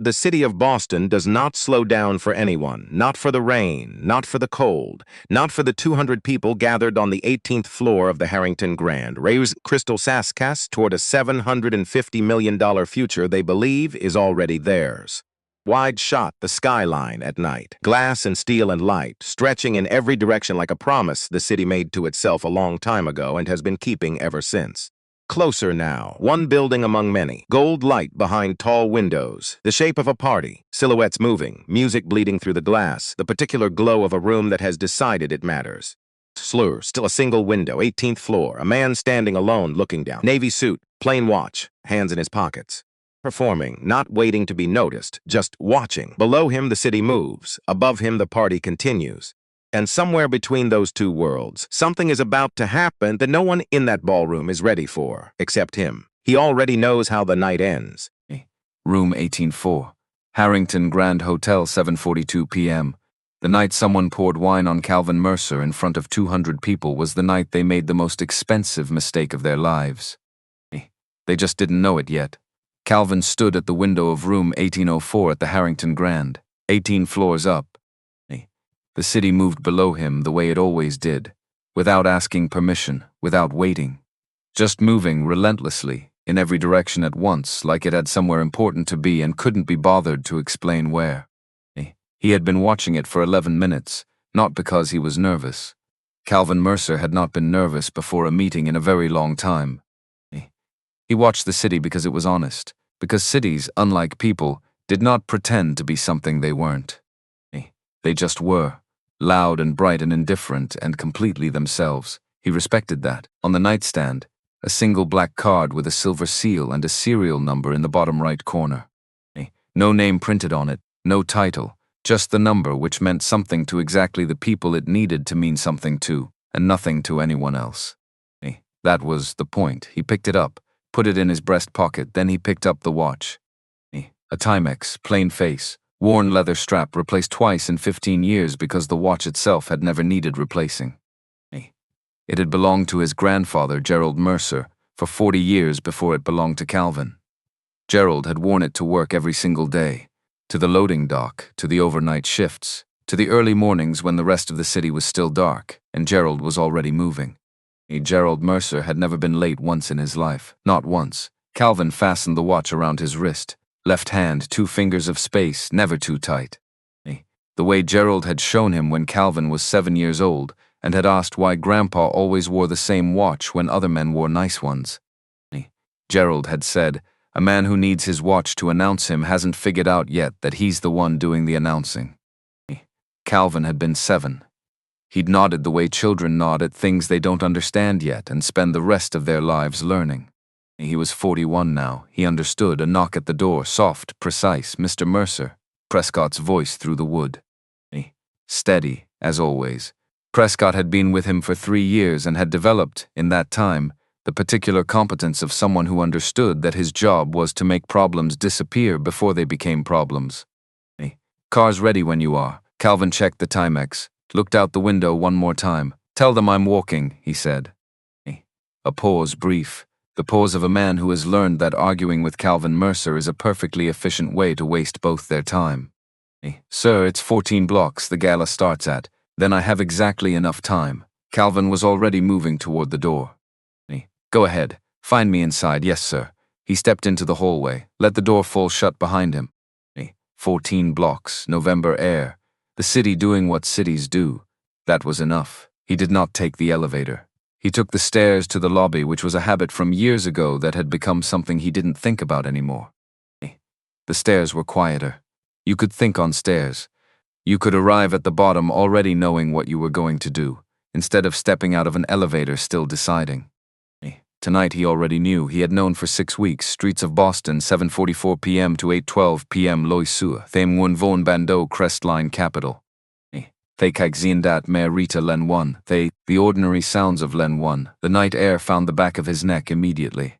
the city of Boston does not slow down for anyone, not for the rain, not for the cold, not for the 200 people gathered on the 18th floor of the Harrington Grand, raise Crystal Saskas toward a $750 million future they believe is already theirs. Wide shot the skyline at night, glass and steel and light, stretching in every direction like a promise the city made to itself a long time ago and has been keeping ever since. Closer now, one building among many, gold light behind tall windows, the shape of a party, silhouettes moving, music bleeding through the glass, the particular glow of a room that has decided it matters. Slur, still a single window, 18th floor, a man standing alone looking down, navy suit, plain watch, hands in his pockets. Performing, not waiting to be noticed, just watching. Below him the city moves, above him the party continues. And somewhere between those two worlds, something is about to happen that no one in that ballroom is ready for, except him. He already knows how the night ends. Room 18-4. Harrington Grand Hotel, 7:42 p.m. The night someone poured wine on Calvin Mercer in front of 200 people was the night they made the most expensive mistake of their lives. They just didn't know it yet. Calvin stood at the window of room 1804 at the Harrington Grand, 18 floors up. The city moved below him the way it always did, without asking permission, without waiting. Just moving relentlessly, in every direction at once, like it had somewhere important to be and couldn't be bothered to explain where. He had been watching it for 11 minutes, not because he was nervous. Calvin Mercer had not been nervous before a meeting in a very long time. He watched the city because it was honest, because cities, unlike people, did not pretend to be something they weren't. They just were, loud and bright and indifferent and completely themselves. He respected that. On the nightstand, a single black card with a silver seal and a serial number in the bottom right corner. No name printed on it, no title, just the number which meant something to exactly the people it needed to mean something to, and nothing to anyone else. That was the point. He picked it up, put it in his breast pocket, then he picked up the watch. A Timex, plain face, worn leather strap replaced twice in 15 years because the watch itself had never needed replacing. It had belonged to his grandfather, Gerald Mercer, for 40 years before it belonged to Calvin. Gerald had worn it to work every single day, to the loading dock, to the overnight shifts, to the early mornings when the rest of the city was still dark and Gerald was already moving. Gerald Mercer had never been late once in his life, not once. Calvin fastened the watch around his wrist. Left hand, 2 fingers of space, never too tight. The way Gerald had shown him when Calvin was 7 years old and had asked why Grandpa always wore the same watch when other men wore nice ones. Gerald had said, "A man who needs his watch to announce him hasn't figured out yet that he's the one doing the announcing." Calvin had been 7. He'd nodded the way children nod at things they don't understand yet and spend the rest of their lives learning. He was 41 now. He understood. A knock at the door, soft, precise. "Mr. Mercer." Prescott's voice through the wood. Steady, as always. Prescott had been with him for 3 years and had developed, in that time, the particular competence of someone who understood that his job was to make problems disappear before they became problems. "Car's ready when you are." Calvin checked the Timex, looked out the window one more time. "Tell them I'm walking," he said. A pause, brief. The pause of a man who has learned that arguing with Calvin Mercer is a perfectly efficient way to waste both their time. "Sir, it's 14 blocks the gala starts at. Then I have exactly enough time." Calvin was already moving toward the door. "Go ahead. Find me inside." "Yes, sir." He stepped into the hallway, let the door fall shut behind him. 14 blocks, November air. The city doing what cities do. That was enough. He did not take the elevator. He took the stairs to the lobby, which was a habit from years ago that had become something he didn't think about anymore. The stairs were quieter. You could think on stairs. You could arrive at the bottom already knowing what you were going to do, instead of stepping out of an elevator still deciding. Tonight he already knew. He had known for 6 weeks. Streets of Boston, 7:44 p.m. to 8:12 p.m. Loisua, Them Wun Von Bando Crestline Capital. They kagzindat merita len one. The ordinary sounds of len one. The night air found the back of his neck immediately.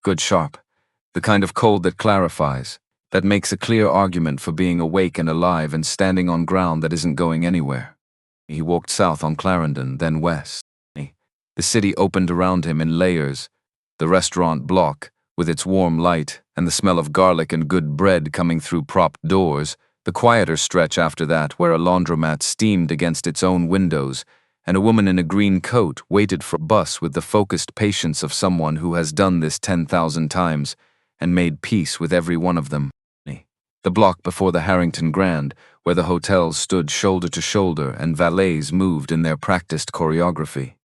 Good sharp. The kind of cold that clarifies, that makes a clear argument for being awake and alive and standing on ground that isn't going anywhere. He walked south on Clarendon, then west. The city opened around him in layers. The restaurant block, with its warm light, and the smell of garlic and good bread coming through propped doors, the quieter stretch after that where a laundromat steamed against its own windows, and a woman in a green coat waited for a bus with the focused patience of someone who has done this 10,000 times and made peace with every one of them. The block before the Harrington Grand, where the hotels stood shoulder to shoulder and valets moved in their practiced choreography.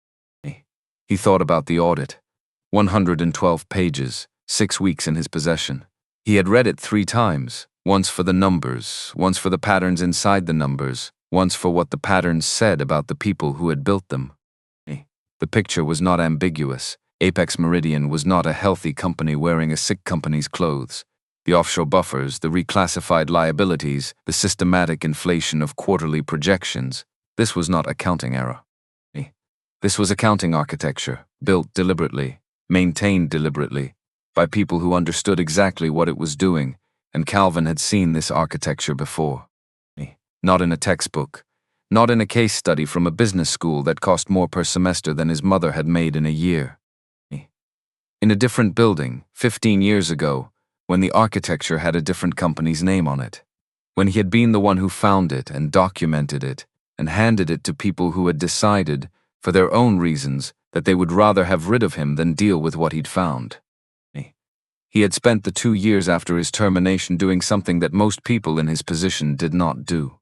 He thought about the audit. 112 pages, 6 weeks in his possession. He had read it 3 times, once for the numbers, once for the patterns inside the numbers, once for what the patterns said about the people who had built them. The picture was not ambiguous. Apex Meridian was not a healthy company wearing a sick company's clothes. The offshore buffers, the reclassified liabilities, the systematic inflation of quarterly projections, this was not accounting error. This was accounting architecture, built deliberately, maintained deliberately, by people who understood exactly what it was doing, and Calvin had seen this architecture before. Not in a textbook, not in a case study from a business school that cost more per semester than his mother had made in a year. In a different building, 15 years ago, when the architecture had a different company's name on it. When he had been the one who found it and documented it and handed it to people who had decided, for their own reasons, that they would rather have rid of him than deal with what he'd found. He had spent the 2 years after his termination doing something that most people in his position did not do.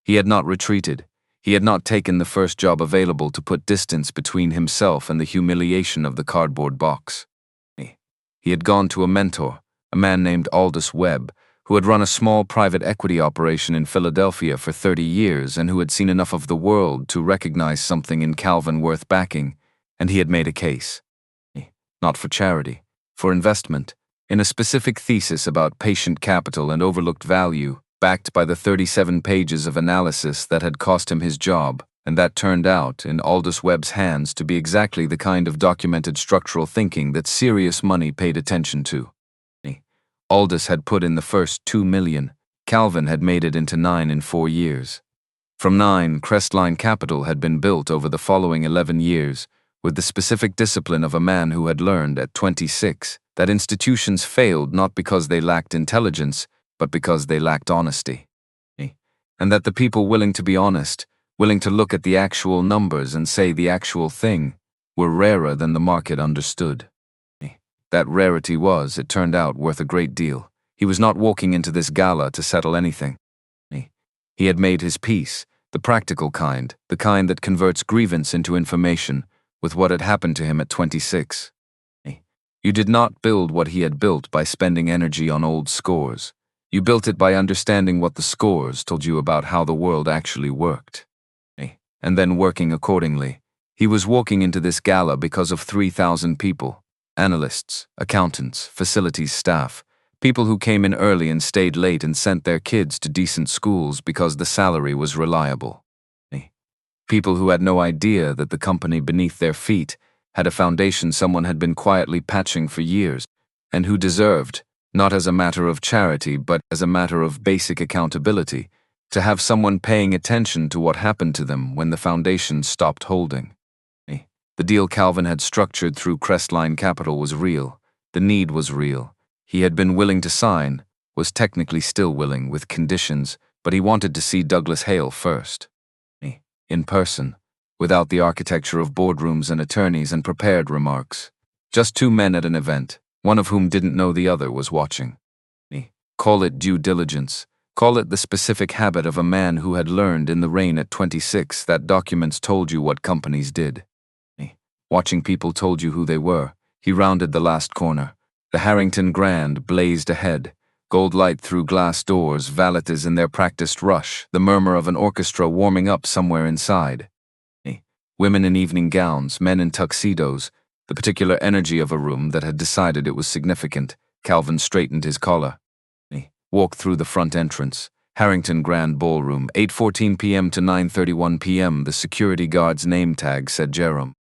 He had not retreated. He had not taken the first job available to put distance between himself and the humiliation of the cardboard box. He had gone to a mentor, a man named Aldous Webb, who had run a small private equity operation in Philadelphia for 30 years and who had seen enough of the world to recognize something in Calvin worth backing, and he had made a case. Not for charity, for investment, in a specific thesis about patient capital and overlooked value, backed by the 37 pages of analysis that had cost him his job, and that turned out, in Aldous Webb's hands, to be exactly the kind of documented structural thinking that serious money paid attention to. Aldous had put in the first 2 million. Calvin had made it into 9 in 4 years. From 9, Crestline Capital had been built over the following 11 years, with the specific discipline of a man who had learned at 26 that institutions failed not because they lacked intelligence, but because they lacked honesty. And that the people willing to be honest, willing to look at the actual numbers and say the actual thing, were rarer than the market understood. That rarity was, it turned out, worth a great deal. He was not walking into this gala to settle anything. He had made his peace, the practical kind, the kind that converts grievance into information, with what had happened to him at 26. You did not build what he had built by spending energy on old scores. You built it by understanding what the scores told you about how the world actually worked. And then working accordingly. He was walking into this gala because of 3,000 people. Analysts, accountants, facilities staff, people who came in early and stayed late and sent their kids to decent schools because the salary was reliable. People who had no idea that the company beneath their feet had a foundation someone had been quietly patching for years, and who deserved, not as a matter of charity but as a matter of basic accountability, to have someone paying attention to what happened to them when the foundation stopped holding. The deal Calvin had structured through Crestline Capital was real. The need was real. He had been willing to sign, was technically still willing with conditions, but he wanted to see Douglas Hale first. In person, without the architecture of boardrooms and attorneys and prepared remarks. Just 2 men at an event, one of whom didn't know the other was watching. Call it due diligence. Call it the specific habit of a man who had learned in the rain at 26 that documents told you what companies did. Watching people told you who they were. He rounded the last corner. The Harrington Grand blazed ahead. Gold light through glass doors, valeters in their practiced rush, the murmur of an orchestra warming up somewhere inside. Women in evening gowns, men in tuxedos, the particular energy of a room that had decided it was significant. Calvin straightened his collar. Walked through the front entrance. Harrington Grand Ballroom, 8:14 p.m. to 9:31 p.m. The security guard's name tag said Jerome.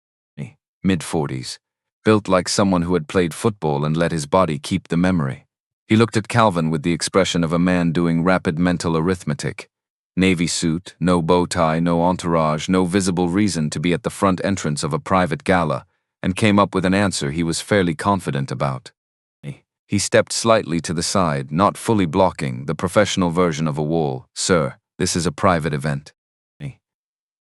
Mid-40s. Built like someone who had played football and let his body keep the memory. He looked at Calvin with the expression of a man doing rapid mental arithmetic. Navy suit, no bow tie, no entourage, no visible reason to be at the front entrance of a private gala, and came up with an answer he was fairly confident about. He stepped slightly to the side, not fully blocking the professional version of a wall. "Sir, this is a private event."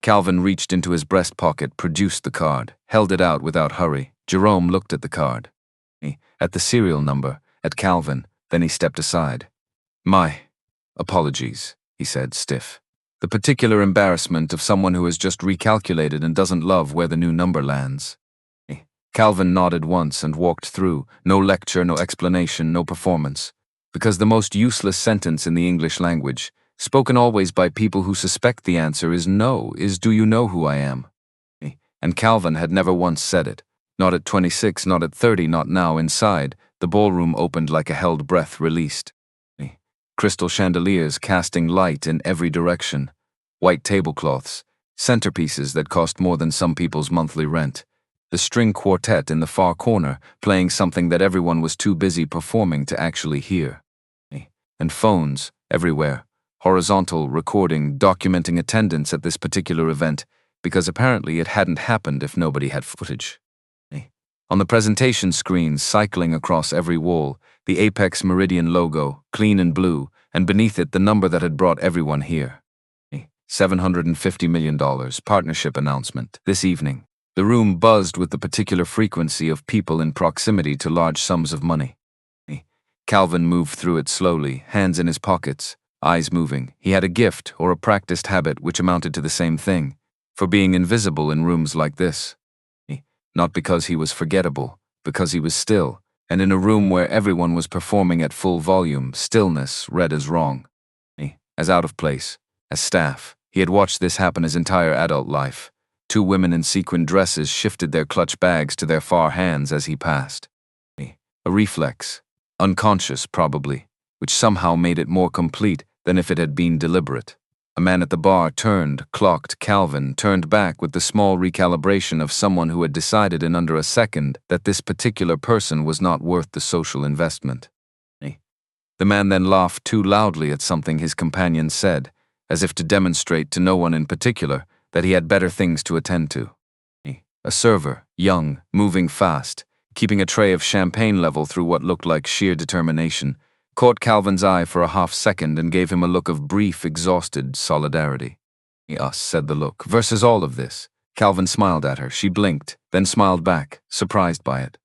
Calvin reached into his breast pocket, produced the card, held it out without hurry. Jerome looked at the card. At the serial number, at Calvin, then he stepped aside. "My apologies," he said, stiff. The particular embarrassment of someone who has just recalculated and doesn't love where the new number lands. Calvin nodded once and walked through. No lecture, no explanation, no performance. Because the most useless sentence in the English language, spoken always by people who suspect the answer is no, is "Do you know who I am?" And Calvin had never once said it. Not at 26, not at 30, not now. Inside, the ballroom opened like a held breath released. Crystal chandeliers casting light in every direction. White tablecloths, centerpieces that cost more than some people's monthly rent. The string quartet in the far corner playing something that everyone was too busy performing to actually hear. And phones everywhere, horizontal, recording, documenting attendance at this particular event, because apparently it hadn't happened if nobody had footage. On the presentation screens cycling across every wall, the Apex Meridian logo, clean and blue, and beneath it the number that had brought everyone here. $750 million partnership announcement this evening. The room buzzed with the particular frequency of people in proximity to large sums of money. Calvin moved through it slowly, hands in his pockets, eyes moving. He had a gift or a practiced habit which amounted to the same thing, for being invisible in rooms like this. Not because he was forgettable, because he was still, and in a room where everyone was performing at full volume, stillness read as wrong. As out of place, as staff, he had watched this happen his entire adult life. Two women in sequin dresses shifted their clutch bags to their far hands as he passed. A reflex, unconscious probably, which somehow made it more complete than if it had been deliberate. A man at the bar turned, clocked Calvin, turned back with the small recalibration of someone who had decided in under a second that this particular person was not worth the social investment. The man then laughed too loudly at something his companion said, as if to demonstrate to no one in particular that he had better things to attend to. A server, young, moving fast, keeping a tray of champagne level through what looked like sheer determination, caught Calvin's eye for a half second and gave him a look of brief, exhausted solidarity. "Us," said the look, "versus all of this." Calvin smiled at her. She blinked, then smiled back, surprised by it.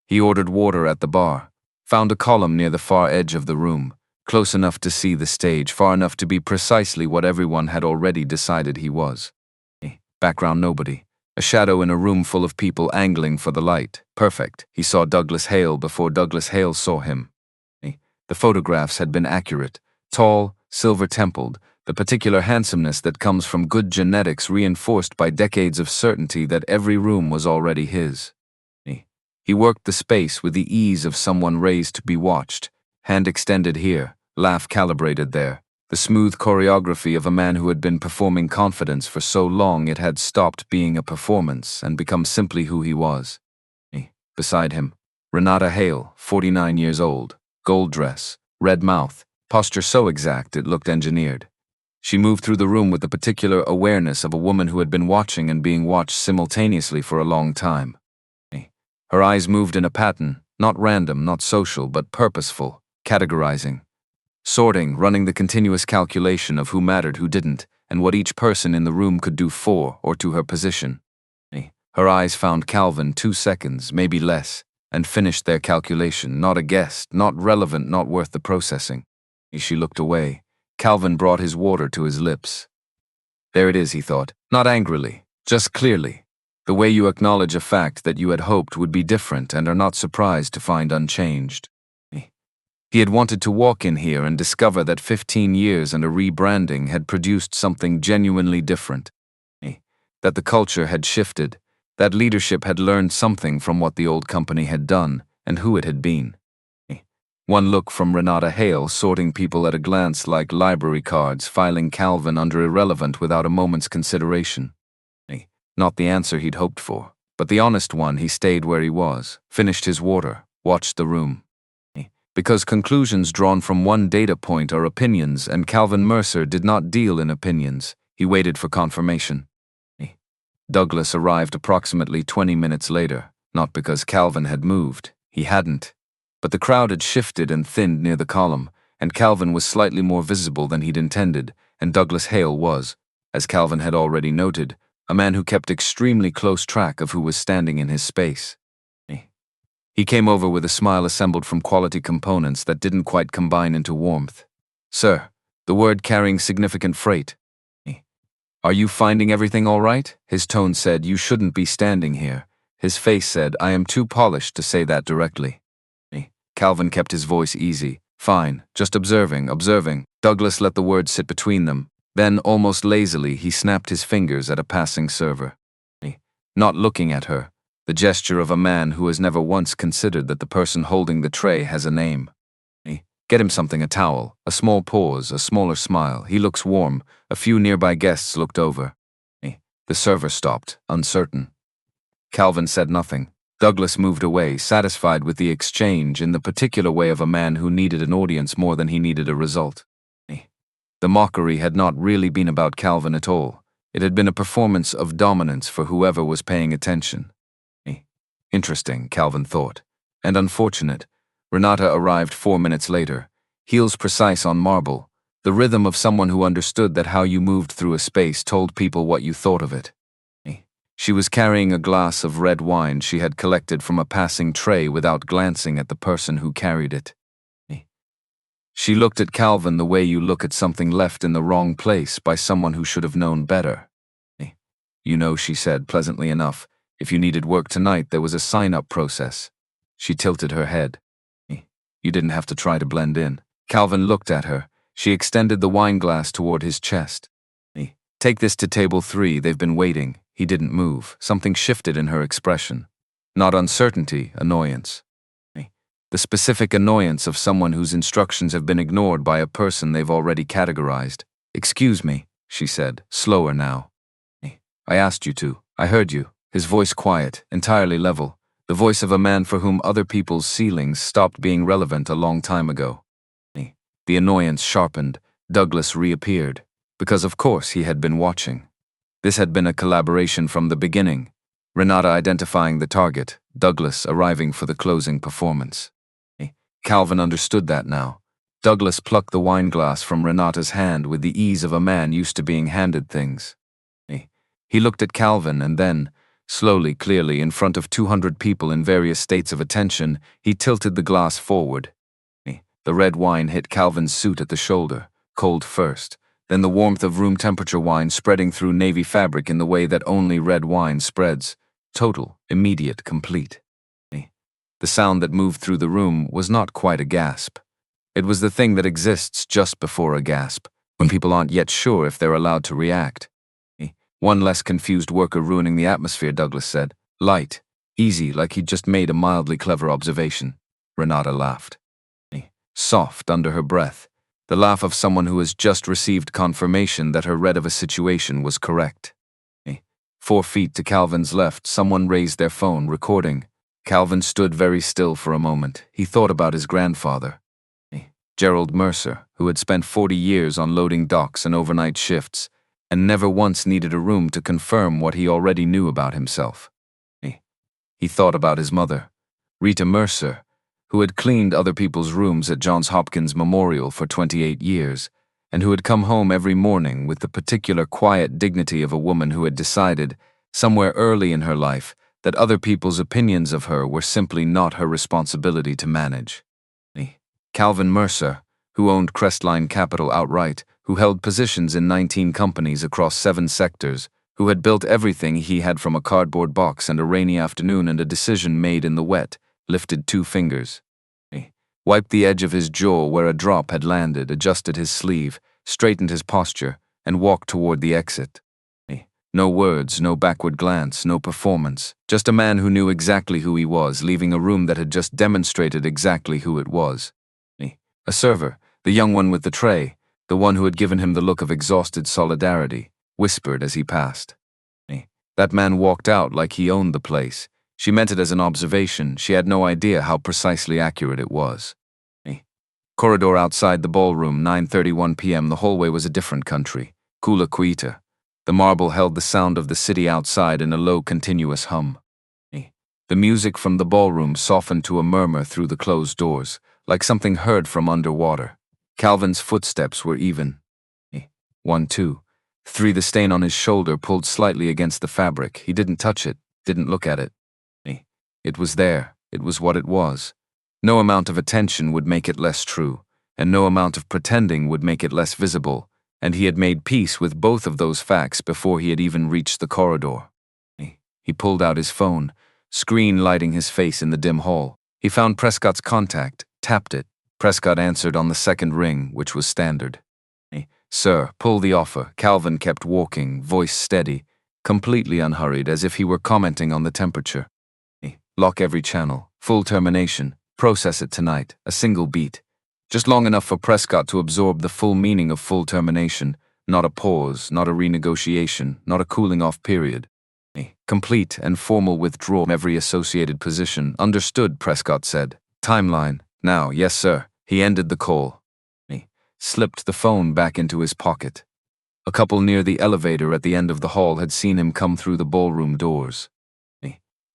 He ordered water at the bar, found a column near the far edge of the room, close enough to see the stage, far enough to be precisely what everyone had already decided he was. Background nobody. A shadow in a room full of people angling for the light. Perfect. He saw Douglas Hale before Douglas Hale saw him. The photographs had been accurate. Tall, silver-templed, the particular handsomeness that comes from good genetics reinforced by decades of certainty that every room was already his. He worked the space with the ease of someone raised to be watched, hand extended here, laugh calibrated there, the smooth choreography of a man who had been performing confidence for so long it had stopped being a performance and become simply who he was. Beside him, Renata Hale, 49 years old, gold dress, red mouth, posture so exact it looked engineered. She moved through the room with the particular awareness of a woman who had been watching and being watched simultaneously for a long time. Her eyes moved in a pattern, not random, not social, but purposeful, categorizing, sorting, running the continuous calculation of who mattered, who didn't, and what each person in the room could do for or to her position. Her eyes found Calvin 2 seconds, maybe less, and finished their calculation, not a guest, not relevant, not worth the processing. She looked away. Calvin brought his water to his lips. There it is, he thought, not angrily, just clearly. The way you acknowledge a fact that you had hoped would be different and are not surprised to find unchanged. He had wanted to walk in here and discover that 15 years and a rebranding had produced something genuinely different. That the culture had shifted, that leadership had learned something from what the old company had done and who it had been. One look from Renata Hale, sorting people at a glance like library cards, filing Calvin under irrelevant without a moment's consideration. Not the answer he'd hoped for, but the honest one. He stayed where he was, finished his water, watched the room. Because conclusions drawn from one data point are opinions, and Calvin Mercer did not deal in opinions, he waited for confirmation. Douglas arrived approximately 20 minutes later, not because Calvin had moved. He hadn't. But the crowd had shifted and thinned near the column, and Calvin was slightly more visible than he'd intended, and Douglas Hale was, as Calvin had already noted, a man who kept extremely close track of who was standing in his space. He came over with a smile assembled from quality components that didn't quite combine into warmth. "Sir," the word carrying significant freight. "Are you finding everything all right?" His tone said, "You shouldn't be standing here." His face said, "I am too polished to say that directly." Calvin kept his voice easy. "Fine, just observing." Douglas let the words sit between them. Then, almost lazily, he snapped his fingers at a passing server. Not looking at her, the gesture of a man who has never once considered that the person holding the tray has a name. "Get him something, a towel." A small pause, a smaller smile. "He looks warm." A few nearby guests looked over. The server stopped, uncertain. Calvin said nothing. Douglas moved away, satisfied with the exchange in the particular way of a man who needed an audience more than he needed a result. The mockery had not really been about Calvin at all. It had been a performance of dominance for whoever was paying attention. Interesting, Calvin thought. And unfortunate. Renata arrived 4 minutes later, heels precise on marble, the rhythm of someone who understood that how you moved through a space told people what you thought of it. She was carrying a glass of red wine she had collected from a passing tray without glancing at the person who carried it. She looked at Calvin the way you look at something left in the wrong place by someone who should have known better. "You know," she said, pleasantly enough, "if you needed work tonight, there was a sign-up process." She tilted her head. "You didn't have to try to blend in." Calvin looked at her. She extended the wine glass toward his chest. "Take this to table 3, they've been waiting." He didn't move. Something shifted in her expression. Not uncertainty, annoyance. The specific annoyance of someone whose instructions have been ignored by a person they've already categorized. "Excuse me," she said, slower now. "I asked you to. I heard you." His voice quiet, entirely level. The voice of a man for whom other people's ceilings stopped being relevant a long time ago. The annoyance sharpened. Douglas reappeared. Because of course he had been watching. This had been a collaboration from the beginning. Renata identifying the target, Douglas arriving for the closing performance. Calvin understood that now. Douglas plucked the wine glass from Renata's hand with the ease of a man used to being handed things. He looked at Calvin and then, slowly, clearly, in front of 200 people in various states of attention, he tilted the glass forward. The red wine hit Calvin's suit at the shoulder, cold first, then the warmth of room temperature wine spreading through navy fabric in the way that only red wine spreads. Total, immediate, complete. The sound that moved through the room was not quite a gasp. It was the thing that exists just before a gasp, when people aren't yet sure if they're allowed to react. "One less confused worker ruining the atmosphere," Douglas said. Light, easy, like he'd just made a mildly clever observation. Renata laughed. Soft under her breath, the laugh of someone who has just received confirmation that her read of a situation was correct. 4 feet to Calvin's left, someone raised their phone, recording. Calvin stood very still for a moment. He thought about his grandfather. Gerald Mercer, who had spent 40 years on loading docks and overnight shifts, and never once needed a room to confirm what he already knew about himself. He thought about his mother, Rita Mercer, who had cleaned other people's rooms at Johns Hopkins Memorial for 28 years, and who had come home every morning with the particular quiet dignity of a woman who had decided, somewhere early in her life, that other people's opinions of her were simply not her responsibility to manage. Calvin Mercer, who owned Crestline Capital outright, who held positions in 19 companies across 7 sectors, who had built everything he had from a cardboard box and a rainy afternoon and a decision made in the wet, lifted 2 fingers. He wiped the edge of his jaw where a drop had landed, adjusted his sleeve, straightened his posture, and walked toward the exit. No words, no backward glance, no performance, just a man who knew exactly who he was, leaving a room that had just demonstrated exactly who it was. A server, the young one with the tray, the one who had given him the look of exhausted solidarity, whispered as he passed. That man walked out like he owned the place. She meant it as an observation. She had no idea how precisely accurate it was. Corridor outside the ballroom, 9:31 p.m. The hallway was a different country. Kula Kuita. The marble held the sound of the city outside in a low, continuous hum. The music from the ballroom softened to a murmur through the closed doors, like something heard from underwater. Calvin's footsteps were even. 1, 2, 3. The stain on his shoulder pulled slightly against the fabric. He didn't touch it, didn't look at it. It was there. It was what it was. No amount of attention would make it less true, and no amount of pretending would make it less visible, and he had made peace with both of those facts before he had even reached the corridor. He pulled out his phone, screen lighting his face in the dim hall. He found Prescott's contact, tapped it. Prescott answered on the second ring, which was standard. "Sir, pull the offer." Calvin kept walking, voice steady, completely unhurried, as if he were commenting on the temperature. "Lock every channel. Full termination. Process it tonight. A single beat." Just long enough for Prescott to absorb the full meaning of full termination. Not a pause, not a renegotiation, not a cooling-off period. Complete and formal withdrawal from every associated position. "Understood," Prescott said. "Timeline. Now." "Yes, sir." He ended the call. He slipped the phone back into his pocket. A couple near the elevator at the end of the hall had seen him come through the ballroom doors.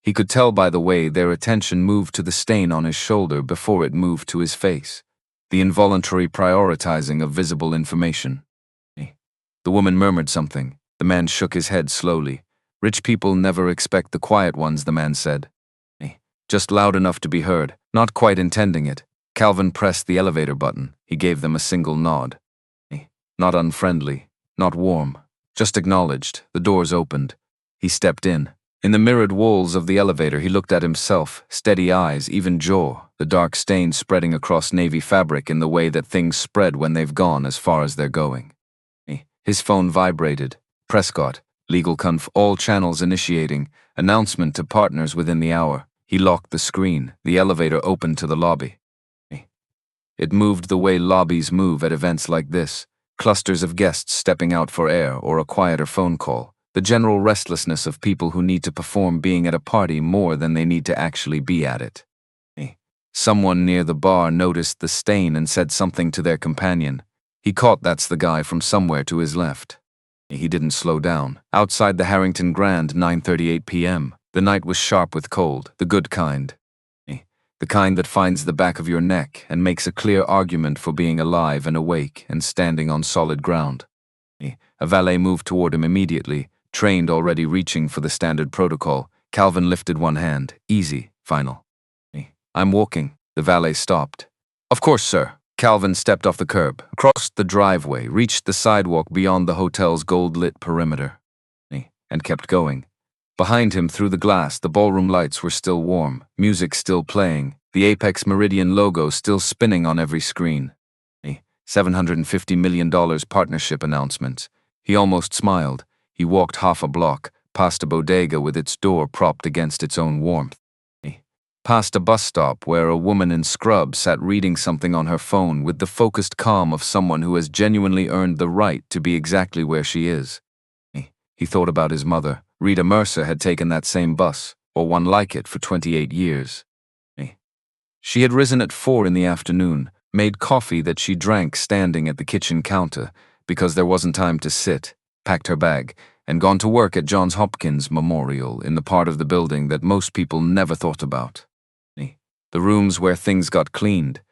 He could tell by the way their attention moved to the stain on his shoulder before it moved to his face. The involuntary prioritizing of visible information. The woman murmured something. The man shook his head slowly. "Rich people never expect the quiet ones," the man said. Just loud enough to be heard, not quite intending it. Calvin pressed the elevator button. He gave them a single nod. Not unfriendly, not warm, just acknowledged. The doors opened. He stepped in. In the mirrored walls of the elevator, he looked at himself, steady eyes, even jaw, the dark stain spreading across navy fabric in the way that things spread when they've gone as far as they're going. His phone vibrated. Prescott, legal conf, all channels initiating, announcement to partners within the hour. He locked the screen. The elevator opened to the lobby. It moved the way lobbies move at events like this, clusters of guests stepping out for air or a quieter phone call. The general restlessness of people who need to perform being at a party more than they need to actually be at it. Someone near the bar noticed the stain and said something to their companion. He caught that's the guy from somewhere to his left. He didn't slow down. Outside the Harrington Grand, 9:38 p.m. The night was sharp with cold, the good kind. The kind that finds the back of your neck and makes a clear argument for being alive and awake and standing on solid ground. A valet moved toward him immediately, trained already reaching for the standard protocol. Calvin lifted one hand. "Easy, final." "I'm walking." The valet stopped. "Of course, sir." Calvin stepped off the curb, crossed the driveway, reached the sidewalk beyond the hotel's gold-lit perimeter, and kept going. Behind him, through the glass, the ballroom lights were still warm, music still playing, the Apex Meridian logo still spinning on every screen. $750 million partnership announcement. He almost smiled. He walked half a block, past a bodega with its door propped against its own warmth. Past a bus stop where a woman in scrubs sat reading something on her phone with the focused calm of someone who has genuinely earned the right to be exactly where she is. He thought about his mother. Rita Mercer had taken that same bus, or one like it, for 28 years. She had risen at 4 in the afternoon, made coffee that she drank standing at the kitchen counter because there wasn't time to sit, packed her bag, and gone to work at Johns Hopkins Memorial in the part of the building that most people never thought about. The rooms where things got cleaned,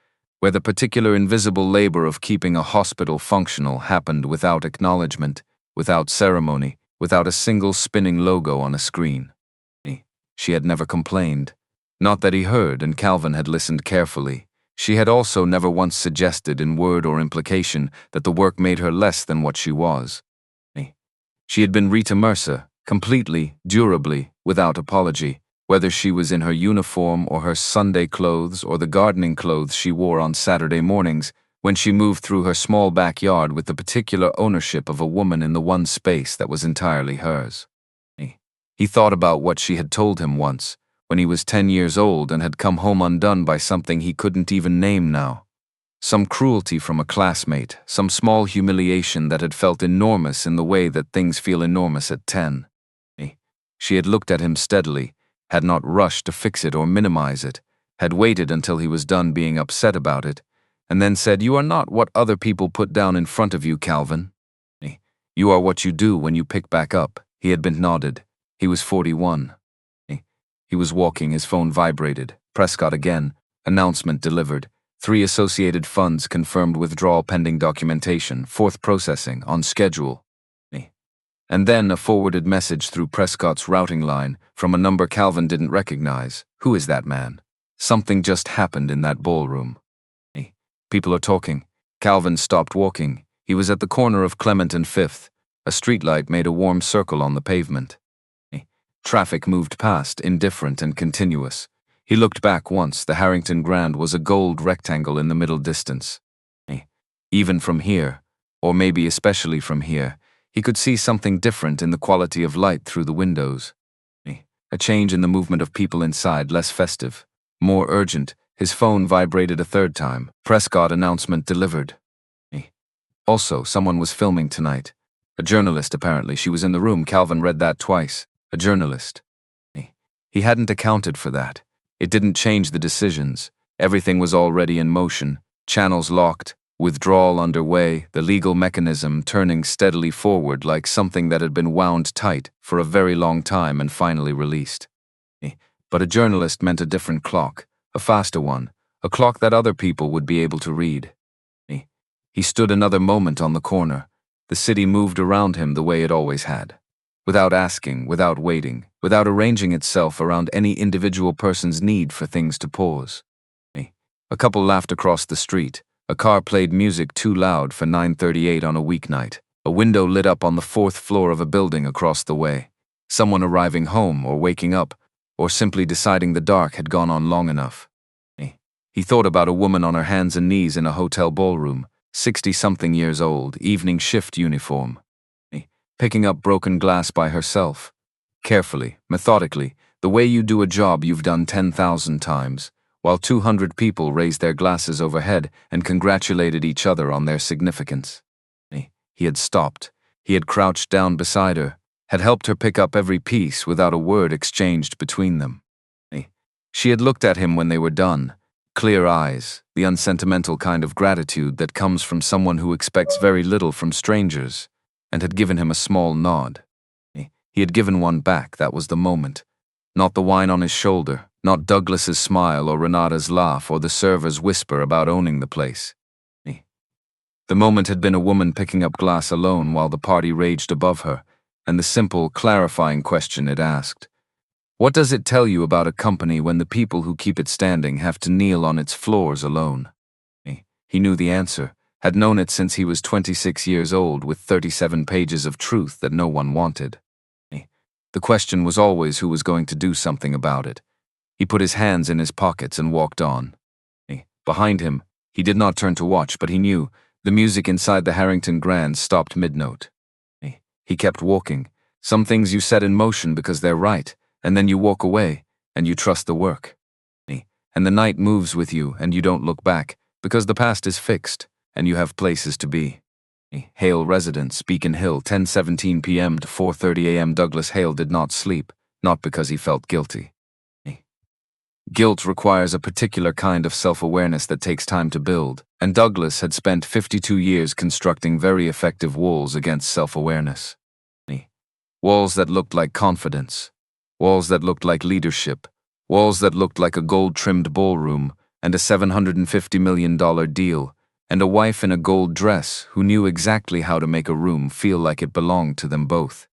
where the particular invisible labor of keeping a hospital functional happened without acknowledgement, without ceremony, without a single spinning logo on a screen. She had never complained. Not that he heard, and Calvin had listened carefully. She had also never once suggested in word or implication that the work made her less than what she was. She had been Rita Mercer, completely, durably, without apology, whether she was in her uniform or her Sunday clothes or the gardening clothes she wore on Saturday mornings, when she moved through her small backyard with the particular ownership of a woman in the one space that was entirely hers. He thought about what she had told him once, when he was 10 years old and had come home undone by something he couldn't even name now. Some cruelty from a classmate, some small humiliation that had felt enormous in the way that things feel enormous at 10. She had looked at him steadily, had not rushed to fix it or minimize it, had waited until he was done being upset about it, and then said, "You are not what other people put down in front of you, Calvin. You are what you do when you pick back up." He had been nodded. He was 41. He He was walking, his phone vibrated. Prescott again. Announcement delivered. 3 associated funds confirmed withdrawal pending documentation. 4th processing, on schedule. And then a forwarded message through Prescott's routing line from a number Calvin didn't recognize. Who is that man? Something just happened in that ballroom. People are talking. Calvin stopped walking. He was at the corner of Clement and 5th. A streetlight made a warm circle on the pavement. Traffic moved past, indifferent and continuous. He looked back once. The Harrington Grand was a gold rectangle in the middle distance. Even from here, or maybe especially from here, he could see something different in the quality of light through the windows. A change in the movement of people inside, less festive, more urgent. His phone vibrated a 3rd time. Prescott announcement delivered. Also, someone was filming tonight. A journalist, apparently. She was in the room. Calvin read that twice. A journalist. He hadn't accounted for that. It didn't change the decisions. Everything was already in motion. Channels locked. Withdrawal underway, the legal mechanism turning steadily forward like something that had been wound tight for a very long time and finally released. But a journalist meant a different clock, a faster one, a clock that other people would be able to read. He stood another moment on the corner. The city moved around him the way it always had. Without asking, without waiting, without arranging itself around any individual person's need for things to pause. A couple laughed across the street. A car played music too loud for 9:38 on a weeknight. A window lit up on the 4th floor of a building across the way. Someone arriving home or waking up, or simply deciding the dark had gone on long enough. He thought about a woman on her hands and knees in a hotel ballroom, 60-something years old, evening shift uniform. Picking up broken glass by herself. Carefully, methodically, the way you do a job you've done 10,000 times. While 200 people raised their glasses overhead and congratulated each other on their significance. He had stopped. He had crouched down beside her, had helped her pick up every piece without a word exchanged between them. She had looked at him when they were done, clear eyes, the unsentimental kind of gratitude that comes from someone who expects very little from strangers, and had given him a small nod. He had given one back, that was the moment. Not the whine on his shoulder, not Douglas's smile or Renata's laugh or the server's whisper about owning the place. The moment had been a woman picking up glass alone while the party raged above her, and the simple, clarifying question it asked. What does it tell you about a company when the people who keep it standing have to kneel on its floors alone? He knew the answer, had known it since he was 26 years old with 37 pages of truth that no one wanted. The question was always who was going to do something about it. He put his hands in his pockets and walked on. Behind him, he did not turn to watch, but he knew the music inside the Harrington Grand stopped mid-note. He kept walking. Some things you set in motion because they're right, and then you walk away, and you trust the work. And the night moves with you, and you don't look back, because the past is fixed, and you have places to be. Hale residence, Beacon Hill, 10:17 p.m. to 4:30 a.m. Douglas Hale did not sleep, not because he felt guilty. Guilt requires a particular kind of self-awareness that takes time to build, and Douglas had spent 52 years constructing very effective walls against self-awareness. Walls that looked like confidence, walls that looked like leadership, walls that looked like a gold-trimmed ballroom and a $750 million deal, and a wife in a gold dress who knew exactly how to make a room feel like it belonged to them both.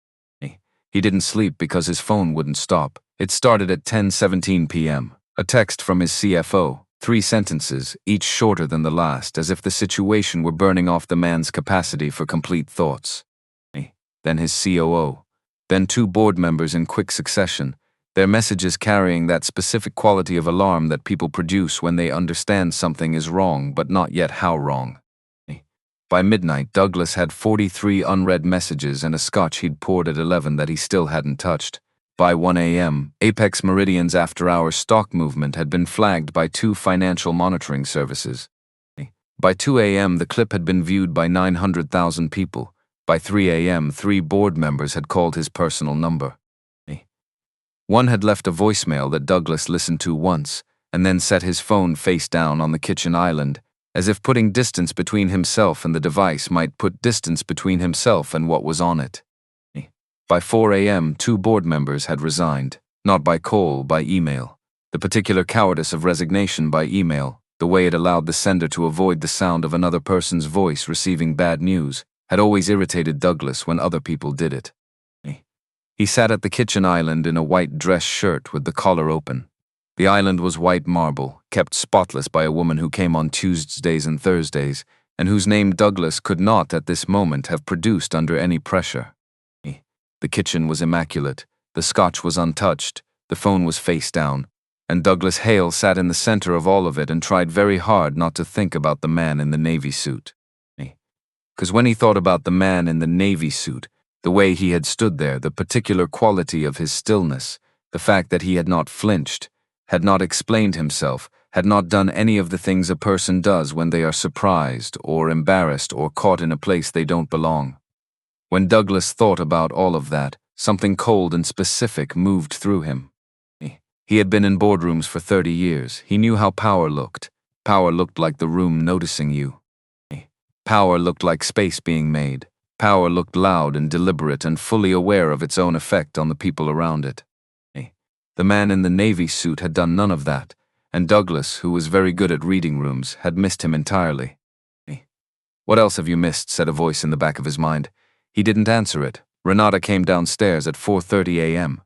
He didn't sleep because his phone wouldn't stop. It started at 10:17 p.m. A text from his CFO, 3 sentences, each shorter than the last, as if the situation were burning off the man's capacity for complete thoughts. Then his COO, then 2 board members in quick succession, their messages carrying that specific quality of alarm that people produce when they understand something is wrong but not yet how wrong. By midnight, Douglas had 43 unread messages and a scotch he'd poured at 11 that he still hadn't touched. By 1 a.m., Apex Meridian's after-hours stock movement had been flagged by 2 financial monitoring services. By 2 a.m., the clip had been viewed by 900,000 people. By 3 a.m., 3 board members had called his personal number. One had left a voicemail that Douglas listened to once, and then set his phone face down on the kitchen island, as if putting distance between himself and the device might put distance between himself and what was on it. By 4 a.m., 2 board members had resigned. Not by call, by email. The particular cowardice of resignation by email, the way it allowed the sender to avoid the sound of another person's voice receiving bad news, had always irritated Douglas when other people did it. He sat at the kitchen island in a white dress shirt with the collar open. The island was white marble, kept spotless by a woman who came on Tuesdays and Thursdays, and whose name Douglas could not at this moment have produced under any pressure. The kitchen was immaculate, the scotch was untouched, the phone was face down, and Douglas Hale sat in the center of all of it and tried very hard not to think about the man in the navy suit. Because when he thought about the man in the navy suit, the way he had stood there, the particular quality of his stillness, the fact that he had not flinched, had not explained himself, had not done any of the things a person does when they are surprised or embarrassed or caught in a place they don't belong. When Douglas thought about all of that, something cold and specific moved through him. He had been in boardrooms for 30 years. He knew how power looked. Power looked like the room noticing you. Power looked like space being made. Power looked loud and deliberate and fully aware of its own effect on the people around it. The man in the navy suit had done none of that, and Douglas, who was very good at reading rooms, had missed him entirely. "What else have you missed?" said a voice in the back of his mind. He didn't answer it. Renata came downstairs at 4:30 a.m.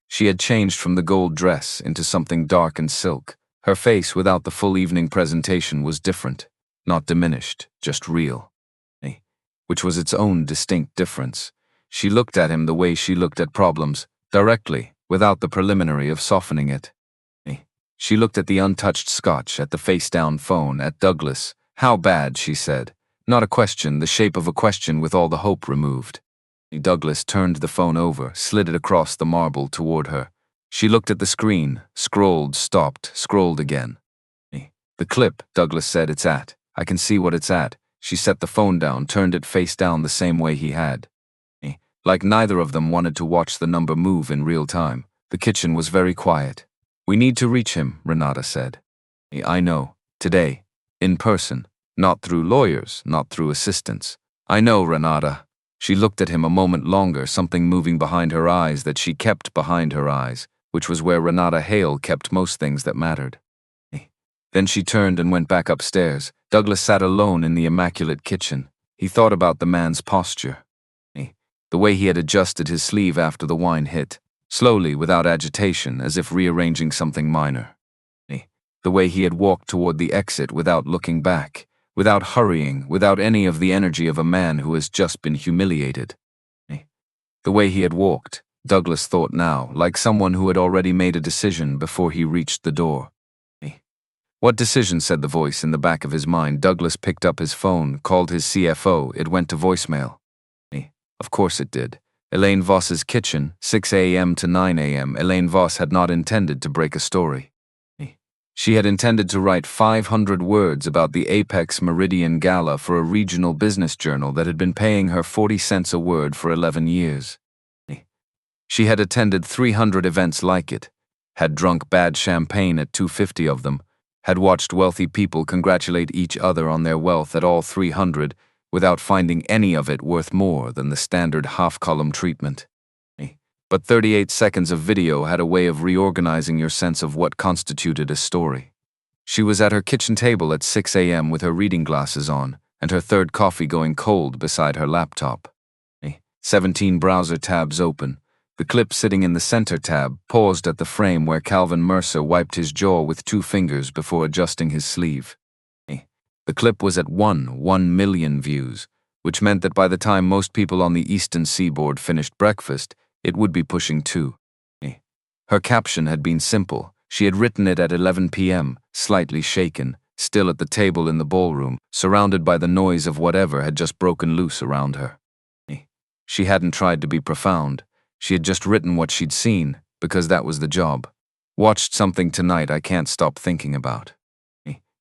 She had changed from the gold dress into something dark and silk. Her face, without the full evening presentation, was different, not diminished, just real. Which was its own distinct difference. She looked at him the way she looked at problems, directly, without the preliminary of softening it. She looked at the untouched scotch, at the face-down phone, at Douglas. "How bad?" she said. Not a question, the shape of a question with all the hope removed. Douglas turned the phone over, slid it across the marble toward her. She looked at the screen, scrolled, stopped, scrolled again. "The clip," Douglas said, "it's at. I can see what it's at." She set the phone down, turned it face down the same way he had. Like neither of them wanted to watch the number move in real time. The kitchen was very quiet. "We need to reach him," Renata said. "I know. Today. In person. Not through lawyers, not through assistants." "I know, Renata." She looked at him a moment longer, something moving behind her eyes that she kept behind her eyes, which was where Renata Hale kept most things that mattered. Then she turned and went back upstairs. Douglas sat alone in the immaculate kitchen. He thought about the man's posture. The way he had adjusted his sleeve after the wine hit, slowly, without agitation, as if rearranging something minor. The way he had walked toward the exit without looking back, without hurrying, without any of the energy of a man who has just been humiliated. The way he had walked, Douglas thought now, like someone who had already made a decision before he reached the door. "What decision?" said the voice in the back of his mind. Douglas picked up his phone, called his CFO. It went to voicemail. Of course it did. Elaine Voss's kitchen, 6 a.m. to 9 a.m. Elaine Voss had not intended to break a story. She had intended to write 500 words about the Apex Meridian Gala for a regional business journal that had been paying her 40 cents a word for 11 years. She had attended 300 events like it, had drunk bad champagne at 250 of them, had watched wealthy people congratulate each other on their wealth at all 300 without finding any of it worth more than the standard half-column treatment. But 38 seconds of video had a way of reorganizing your sense of what constituted a story. She was at her kitchen table at 6 a.m. with her reading glasses on and her third coffee going cold beside her laptop. 17 browser tabs open. The clip sitting in the center tab paused at the frame where Calvin Mercer wiped his jaw with 2 fingers before adjusting his sleeve. The clip was at 1 million views, which meant that by the time most people on the eastern seaboard finished breakfast, it would be pushing 2. Her caption had been simple. She had written it at 11 p.m., slightly shaken, still at the table in the ballroom, surrounded by the noise of whatever had just broken loose around her. She hadn't tried to be profound. She had just written what she'd seen, because that was the job. Watched something tonight I can't stop thinking about.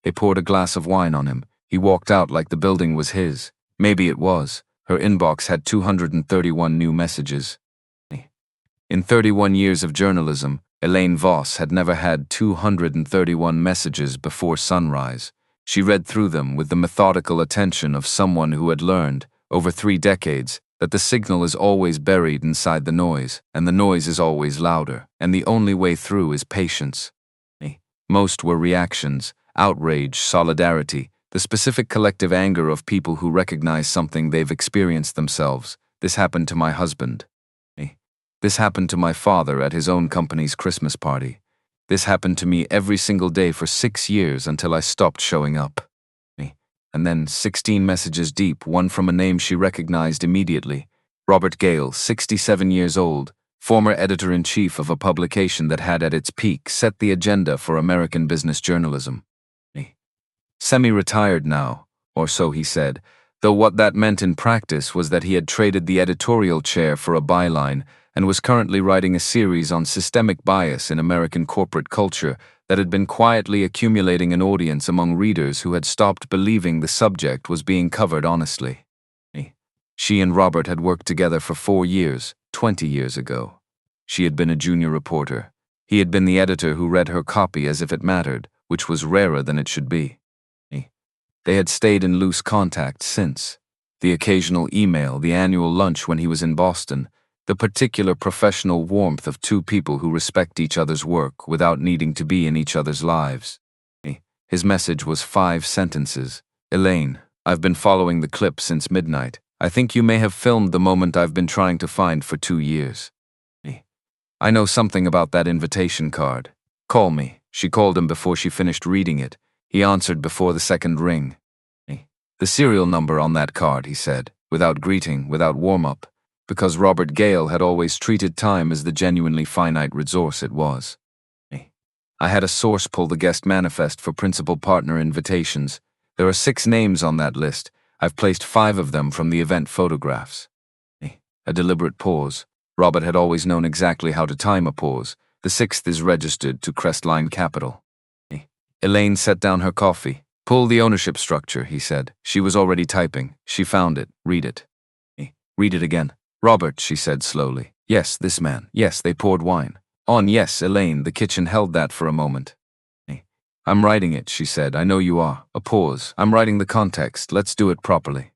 They poured a glass of wine on him. He walked out like the building was his. Maybe it was. Her inbox had 231 new messages. In 31 years of journalism, Elaine Voss had never had 231 messages before sunrise. She read through them with the methodical attention of someone who had learned, over 3 decades, that the signal is always buried inside the noise, and the noise is always louder, and the only way through is patience. Most were reactions, outrage, solidarity, the specific collective anger of people who recognize something they've experienced themselves. This happened to my husband. This happened to my father at his own company's Christmas party. This happened to me every single day for 6 years until I stopped showing up. And then 16 messages deep, one from a name she recognized immediately. Robert Gale, 67 years old, former editor-in-chief of a publication that had at its peak set the agenda for American business journalism. Semi-retired now, or so he said, though what that meant in practice was that he had traded the editorial chair for a byline and was currently writing a series on systemic bias in American corporate culture that had been quietly accumulating an audience among readers who had stopped believing the subject was being covered honestly. She and Robert had worked together for 4 years, 20 years ago. She had been a junior reporter. He had been the editor who read her copy as if it mattered, which was rarer than it should be. They had stayed in loose contact since. The occasional email, the annual lunch when he was in Boston, the particular professional warmth of two people who respect each other's work without needing to be in each other's lives. His message was 5 sentences. Elaine, I've been following the clip since midnight. I think you may have filmed the moment I've been trying to find for 2 years. I know something about that invitation card. Call me. She called him before she finished reading it. He answered before the second ring. The serial number on that card, he said, without greeting, without warm-up, because Robert Gale had always treated time as the genuinely finite resource it was. I had a source pull the guest manifest for principal partner invitations. There are 6 names on that list. I've placed 5 of them from the event photographs. A deliberate pause. Robert had always known exactly how to time a pause. The 6th is registered to Crestline Capital. Elaine set down her coffee. Pull the ownership structure, he said. She was already typing. She found it. Read it. Read it again. Robert, she said slowly. Yes, this man. Yes, they poured wine. On, yes, Elaine, the kitchen held that for a moment. I'm writing it, she said. I know you are. A pause. I'm writing the context. Let's do it properly.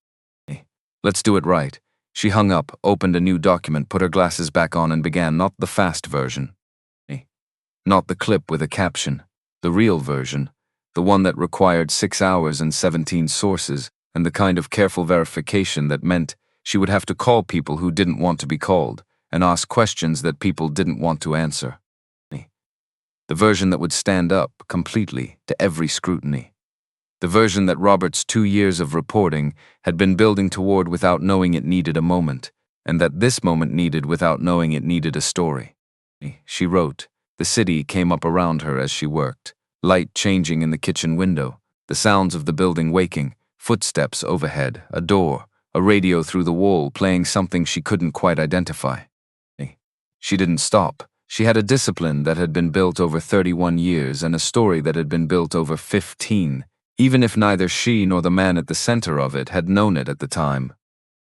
Let's do it right. She hung up, opened a new document, put her glasses back on and began, not the fast version. Not the clip with a caption. The real version, the one that required 6 hours and 17 sources, and the kind of careful verification that meant she would have to call people who didn't want to be called, and ask questions that people didn't want to answer. The version that would stand up completely to every scrutiny. The version that Robert's 2 years of reporting had been building toward without knowing it needed a moment, and that this moment needed without knowing it needed a story. She wrote. The city came up around her as she worked, light changing in the kitchen window, the sounds of the building waking, footsteps overhead, a door, a radio through the wall playing something she couldn't quite identify. She didn't stop. She had a discipline that had been built over 31 years and a story that had been built over 15, even if neither she nor the man at the center of it had known it at the time.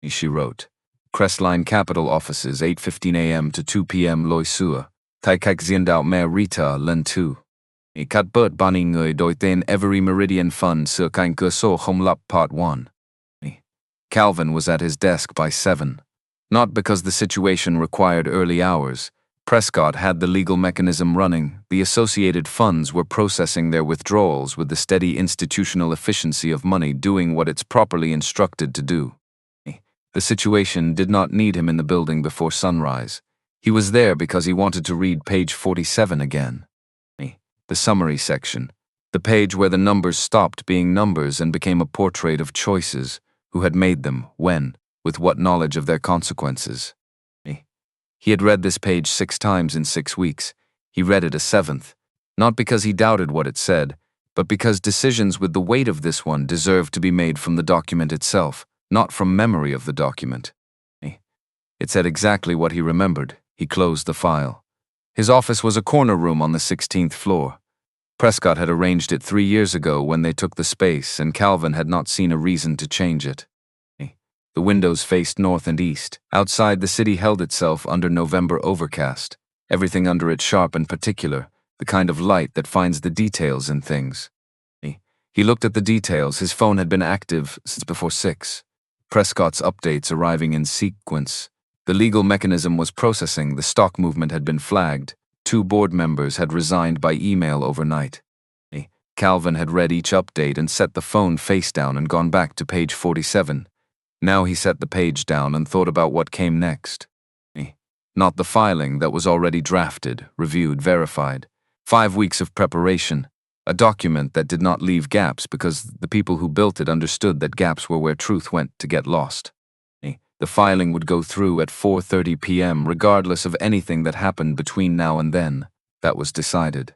She wrote, Crestline Capital offices, 8:15 a.m. to 2 p.m. Loisua. Tai kijk ziendao mer Rita len tu. Kat bert bani người doi tên every meridian fund sur kain cơ so hom lap part 1. Calvin was at his desk by 7. Not because the situation required early hours. Prescott had the legal mechanism running. The associated funds were processing their withdrawals with the steady institutional efficiency of money doing what it's properly instructed to do. The situation did not need him in the building before sunrise. He was there because he wanted to read page 47 again. The summary section. The page where the numbers stopped being numbers and became a portrait of choices, who had made them, when, with what knowledge of their consequences. He had read this page 6 times in 6 weeks. He read it a 7th, not because he doubted what it said, but because decisions with the weight of this one deserved to be made from the document itself, not from memory of the document. It said exactly what he remembered. He closed the file. His office was a corner room on the 16th floor. Prescott had arranged it 3 years ago when they took the space, and Calvin had not seen a reason to change it. The windows faced north and east. Outside, the city held itself under November overcast, everything under it sharp and particular, the kind of light that finds the details in things. He looked at the details. His phone had been active since before 6. Prescott's updates arriving in sequence. The legal mechanism was processing, the stock movement had been flagged, 2 board members had resigned by email overnight. Calvin had read each update and set the phone face down and gone back to page 47. Now he set the page down and thought about what came next. Not the filing that was already drafted, reviewed, verified. 5 weeks of preparation. A document that did not leave gaps because the people who built it understood that gaps were where truth went to get lost. The filing would go through at 4:30 p.m. regardless of anything that happened between now and then. That was decided.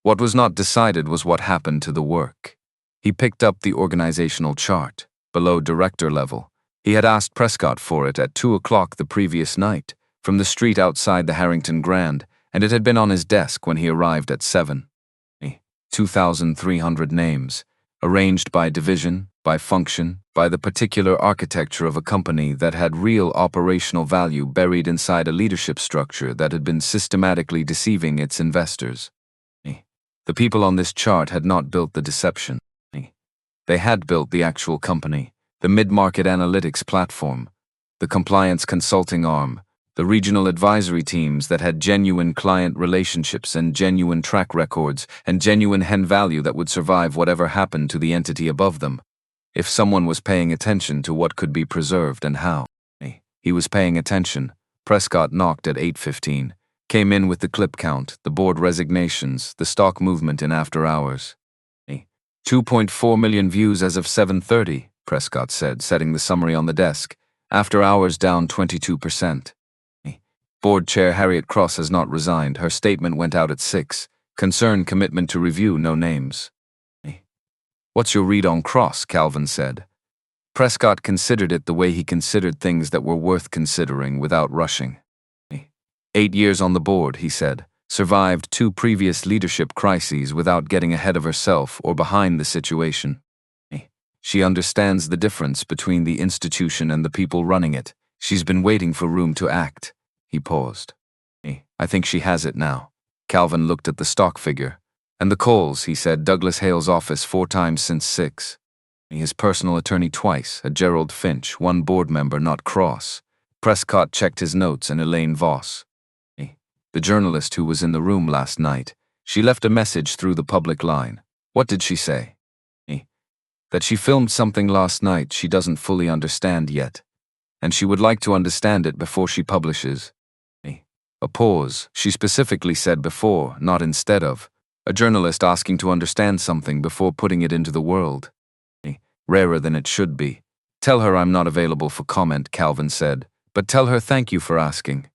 What was not decided was what happened to the work. He picked up the organizational chart, below director level. He had asked Prescott for it at 2 o'clock the previous night, from the street outside the Harrington Grand, and it had been on his desk when he arrived at 7. 2,300 names, arranged by division, by function, by the particular architecture of a company that had real operational value buried inside a leadership structure that had been systematically deceiving its investors. The people on this chart had not built the deception. They had built the actual company, the mid-market analytics platform, the compliance consulting arm, the regional advisory teams that had genuine client relationships and genuine track records and genuine hen value that would survive whatever happened to the entity above them. If someone was paying attention to what could be preserved and how. He was paying attention. Prescott knocked at 8:15, came in with the clip count, the board resignations, the stock movement in after hours. 2.4 million views as of 7:30, Prescott said, setting the summary on the desk. After hours down 22%. Board Chair Harriet Cross has not resigned. Her statement went out at 6. Concern, commitment to review, no names. What's your read on Cross? Calvin said. Prescott considered it the way he considered things that were worth considering without rushing. 8 years on the board, he said, survived 2 previous leadership crises without getting ahead of herself or behind the situation. She understands the difference between the institution and the people running it. She's been waiting for room to act. He paused. I think she has it now. Calvin looked at the stock figure. And the calls, he said, Douglas Hale's office 4 times since 6. His personal attorney twice, a Gerald Finch, 1 board member, not Cross. Prescott checked his notes and Elaine Voss. The journalist who was in the room last night, she left a message through the public line. What did she say? That she filmed something last night she doesn't fully understand yet, and she would like to understand it before she publishes. A pause, she specifically said before, not instead of. A journalist asking to understand something before putting it into the world. Rarer than it should be. Tell her I'm not available for comment, Calvin said, but tell her thank you for asking.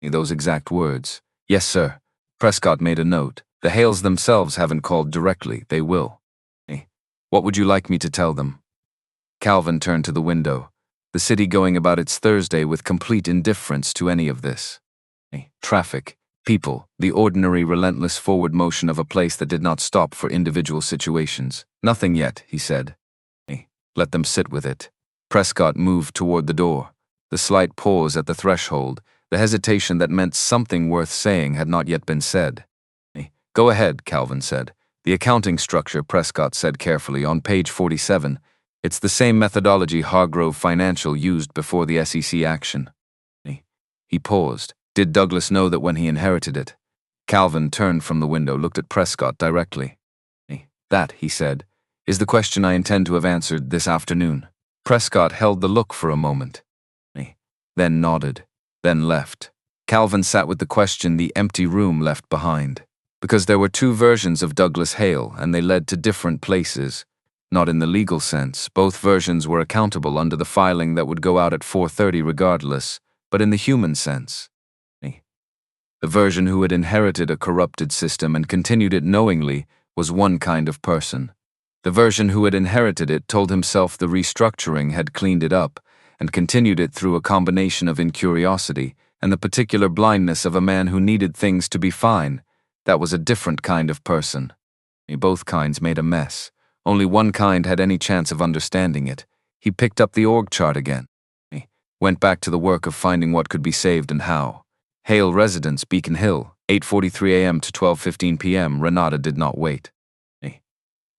Those exact words. Yes, sir. Prescott made a note. The Hales themselves haven't called directly. They will. What would you like me to tell them? Calvin turned to the window. The city going about its Thursday with complete indifference to any of this. Traffic, people, the ordinary relentless forward motion of a place that did not stop for individual situations. Nothing yet, he said. Let them sit with it. Prescott moved toward the door. The slight pause at the threshold, the hesitation that meant something worth saying had not yet been said. Go ahead, Calvin said. The accounting structure, Prescott said carefully, on page 47. It's the same methodology Hargrove Financial used before the SEC action. He paused. Did Douglas know that when he inherited it? Calvin turned from the window, looked at Prescott directly. That, he said, is the question I intend to have answered this afternoon. Prescott held the look for a moment. Then nodded. Then left. Calvin sat with the question the empty room left behind. Because there were 2 versions of Douglas Hale, and they led to different places. Not in the legal sense. Both versions were accountable under the filing that would go out at 4:30 regardless, but in the human sense. The version who had inherited a corrupted system and continued it knowingly was one kind of person. The version who had inherited it told himself the restructuring had cleaned it up and continued it through a combination of incuriosity and the particular blindness of a man who needed things to be fine. That was a different kind of person. Both kinds made a mess. Only one kind had any chance of understanding it. He picked up the org chart again. Went back to the work of finding what could be saved and how. Hale Residence, Beacon Hill, 8:43 a.m. to 12:15 p.m. Renata did not wait.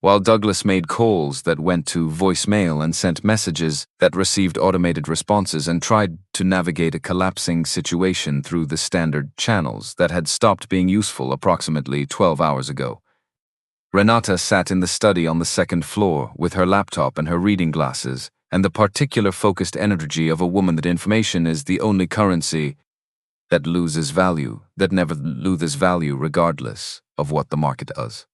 while Douglas made calls that went to voicemail and sent messages that received automated responses and tried to navigate a collapsing situation through the standard channels that had stopped being useful approximately 12 hours ago. Renata sat in the study on the second floor with her laptop and her reading glasses, and the particular focused energy of a woman that information is the only currency that loses value, that never loses value regardless of what the market does.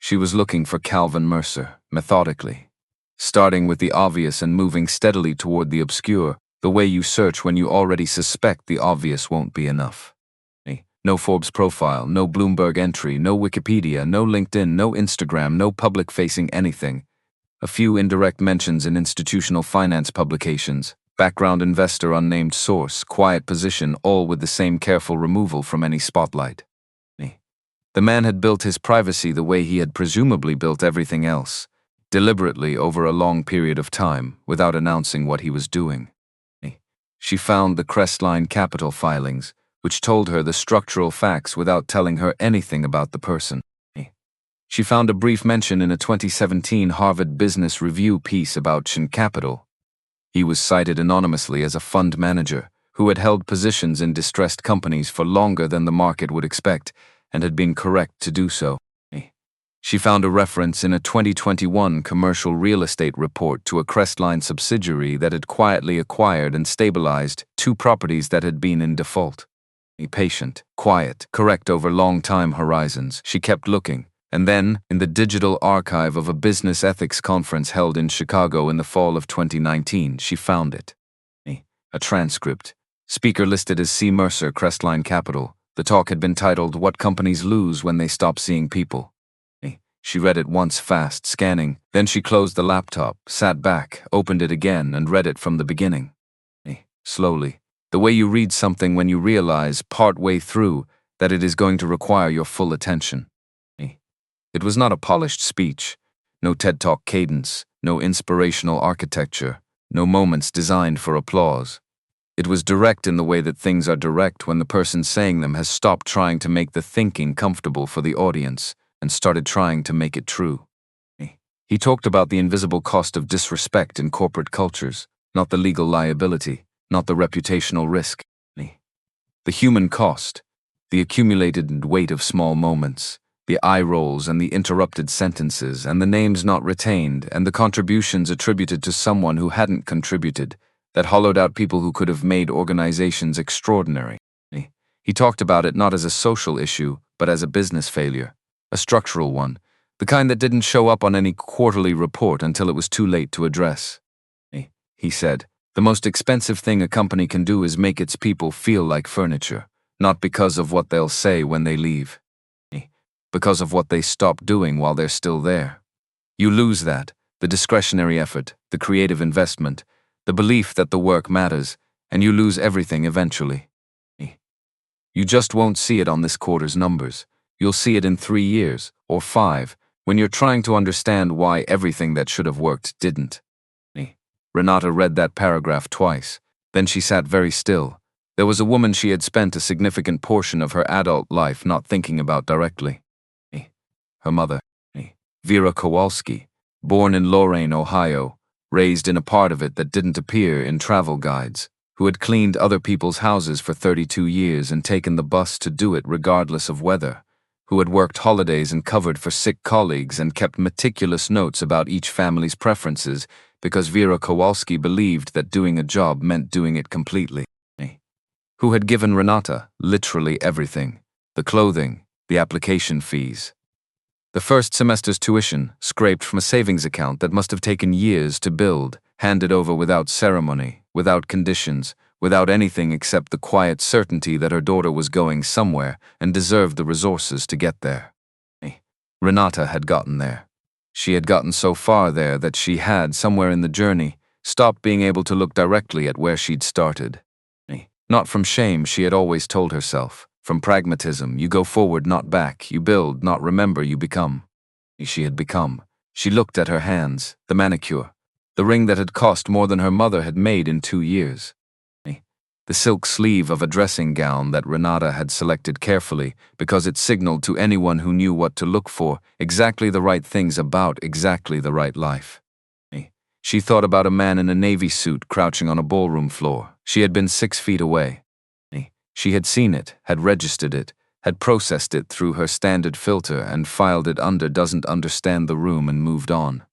She was looking for Calvin Mercer, methodically, starting with the obvious and moving steadily toward the obscure, the way you search when you already suspect the obvious won't be enough. No Forbes profile, no Bloomberg entry, no Wikipedia, no LinkedIn, no Instagram, no public-facing anything. A few indirect mentions in institutional finance publications, background investor unnamed source, quiet position, all with the same careful removal from any spotlight. The man had built his privacy the way he had presumably built everything else, deliberately over a long period of time, without announcing what he was doing. She found the Crestline Capital filings, which told her the structural facts without telling her anything about the person. She found a brief mention in a 2017 Harvard Business Review piece about Shin Capital. He was cited anonymously as a fund manager who had held positions in distressed companies for longer than the market would expect and had been correct to do so. She found a reference in a 2021 commercial real estate report to a Crestline subsidiary that had quietly acquired and stabilized 2 properties that had been in default. Patient, quiet, correct over long time horizons, she kept looking, and then, in the digital archive of a business ethics conference held in Chicago in the fall of 2019, she found it. A transcript. Speaker listed as C. Mercer, Crestline Capital. The talk had been titled, "What Companies Lose When They Stop Seeing People." She read it once fast, scanning, then she closed the laptop, sat back, opened it again, and read it from the beginning. Slowly. The way you read something when you realize, part way through, that it is going to require your full attention. It was not a polished speech, no TED Talk cadence, no inspirational architecture, no moments designed for applause. It was direct in the way that things are direct when the person saying them has stopped trying to make the thinking comfortable for the audience and started trying to make it true. He talked about the invisible cost of disrespect in corporate cultures, not the legal liability, not the reputational risk. The human cost, the accumulated weight of small moments, the eye rolls and the interrupted sentences and the names not retained and the contributions attributed to someone who hadn't contributed, that hollowed out people who could have made organizations extraordinary. He talked about it not as a social issue, but as a business failure, a structural one, the kind that didn't show up on any quarterly report until it was too late to address. He said, "The most expensive thing a company can do is make its people feel like furniture, not because of what they'll say when they leave, because of what they stop doing while they're still there. You lose that, the discretionary effort, the creative investment, the belief that the work matters, and you lose everything eventually. You just won't see it on this quarter's numbers. You'll see it in 3 years, or 5, when you're trying to understand why everything that should have worked didn't." Renata read that paragraph twice. Then she sat very still. There was a woman she had spent a significant portion of her adult life not thinking about directly. Her mother, Vera Kowalski, born in Lorain, Ohio, raised in a part of it that didn't appear in travel guides, who had cleaned other people's houses for 32 years and taken the bus to do it regardless of weather, who had worked holidays and covered for sick colleagues and kept meticulous notes about each family's preferences because Vera Kowalski believed that doing a job meant doing it completely. Who had given Renata literally everything, the clothing, the application fees. The first semester's tuition, scraped from a savings account that must have taken years to build, handed over without ceremony, without conditions, without anything except the quiet certainty that her daughter was going somewhere and deserved the resources to get there. Renata had gotten there. She had gotten so far there that she had, somewhere in the journey, stopped being able to look directly at where she'd started. Not from shame, she had always told herself. From pragmatism, you go forward, not back. You build, not remember, you become. She had become. She looked at her hands, the manicure, the ring that had cost more than her mother had made in 2 years. the silk sleeve of a dressing gown that Renata had selected carefully because it signaled to anyone who knew what to look for exactly the right things about exactly the right life. She thought about a man in a navy suit crouching on a ballroom floor. She had been 6 feet away. She had seen it, had registered it, had processed it through her standard filter and filed it under doesn't understand the room and moved on.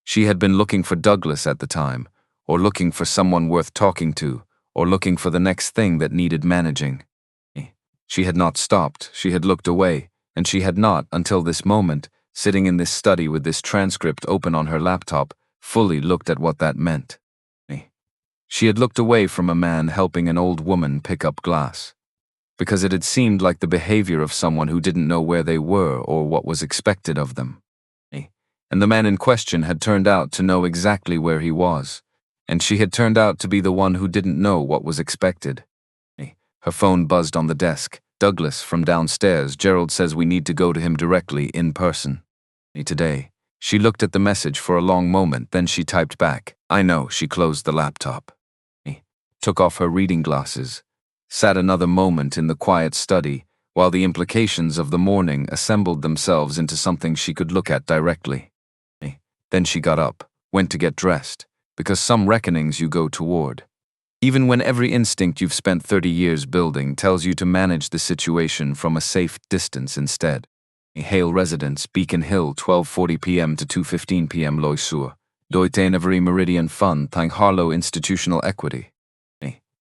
She had been looking for Douglas at the time, or looking for someone worth talking to, or looking for the next thing that needed managing. She had not stopped, she had looked away, and she had not, until this moment, sitting in this study with this transcript open on her laptop, fully looked at what that meant. She had looked away from a man helping an old woman pick up glass, because it had seemed like the behavior of someone who didn't know where they were or what was expected of them. And the man in question had turned out to know exactly where he was, and she had turned out to be the one who didn't know what was expected. Her phone buzzed on the desk. Douglas, from downstairs. Gerald says we need to go to him directly, in person. Today. She looked at the message for a long moment, then she typed back. I know. She closed the laptop. Took off her reading glasses. Sat another moment in the quiet study, while the implications of the morning assembled themselves into something she could look at directly. Then she got up, went to get dressed, because some reckonings you go toward. Even when every instinct you've spent 30 years building tells you to manage the situation from a safe distance instead. Hale residence, Beacon Hill, 12:40 p.m. to 2:15 p.m. Loisur. Doiten every meridian fund, thang Harlow institutional equity.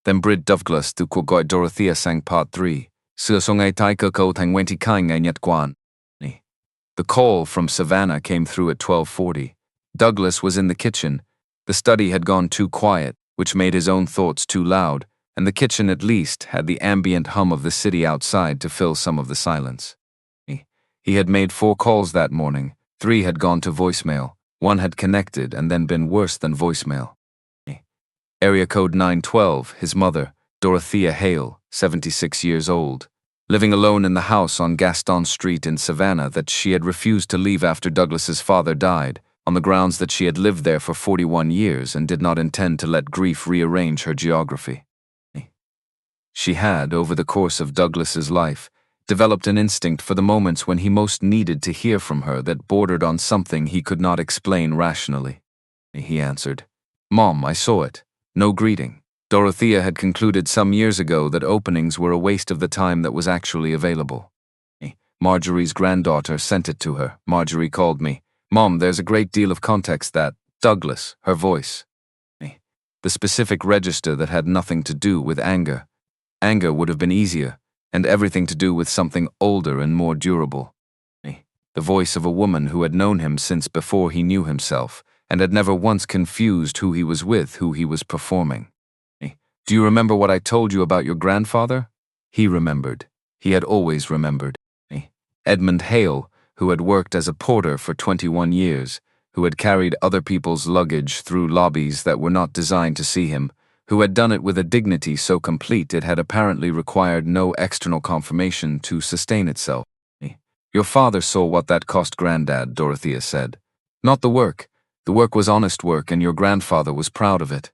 Then Brid Douglas to Kogoi Dorothea sang part 3. Suosongai taika ko thang wenti kaingai nyat guan. The call from Savannah came through at 12:40. Douglas was in the kitchen. The study had gone too quiet, which made his own thoughts too loud, and the kitchen at least had the ambient hum of the city outside to fill some of the silence. He had made 4 calls that morning. 3 had gone to voicemail. 1 had connected and then been worse than voicemail. Area code 912, his mother, Dorothea Hale, 76 years old, living alone in the house on Gaston Street in Savannah that she had refused to leave after Douglas's father died, on the grounds that she had lived there for 41 years and did not intend to let grief rearrange her geography. She had, over the course of Douglas's life, developed an instinct for the moments when he most needed to hear from her that bordered on something he could not explain rationally. He answered, Mom, I saw it. No greeting. Dorothea had concluded some years ago that openings were a waste of the time that was actually available. Marjorie's granddaughter sent it to her. Marjorie called me. Mom, there's a great deal of context that, Douglas, her voice. The specific register that had nothing to do with anger. Anger would have been easier, and everything to do with something older and more durable. The voice of a woman who had known him since before he knew himself, and had never once confused who he was with, who he was performing. Do you remember what I told you about your grandfather? He remembered. He had always remembered. Edmund Hale, who had worked as a porter for 21 years, who had carried other people's luggage through lobbies that were not designed to see him, who had done it with a dignity so complete it had apparently required no external confirmation to sustain itself. Your father saw what that cost Granddad, Dorothea said. Not the work. The work was honest work and your grandfather was proud of it.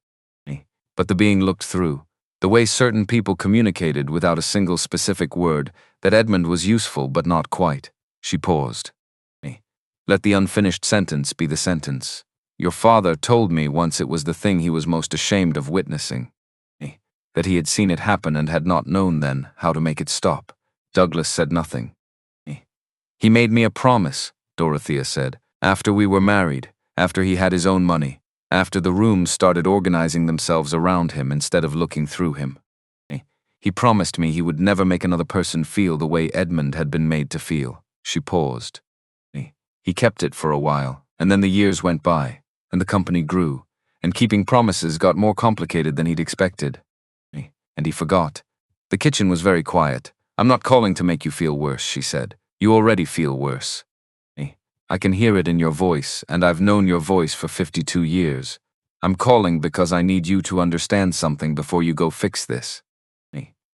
But the being looked through, the way certain people communicated without a single specific word, that Edmund was useful but not quite. She paused. Let the unfinished sentence be the sentence. Your father told me once it was the thing he was most ashamed of witnessing. That he had seen it happen and had not known then how to make it stop. Douglas said nothing. He made me a promise, Dorothea said, after we were married, after he had his own money, after the rooms started organizing themselves around him instead of looking through him. He promised me he would never make another person feel the way Edmund had been made to feel. She paused. He kept it for a while, and then the years went by, and the company grew, and keeping promises got more complicated than he'd expected. And he forgot. The kitchen was very quiet. I'm not calling to make you feel worse, she said. You already feel worse. I can hear it in your voice, and I've known your voice for 52 years. I'm calling because I need you to understand something before you go fix this.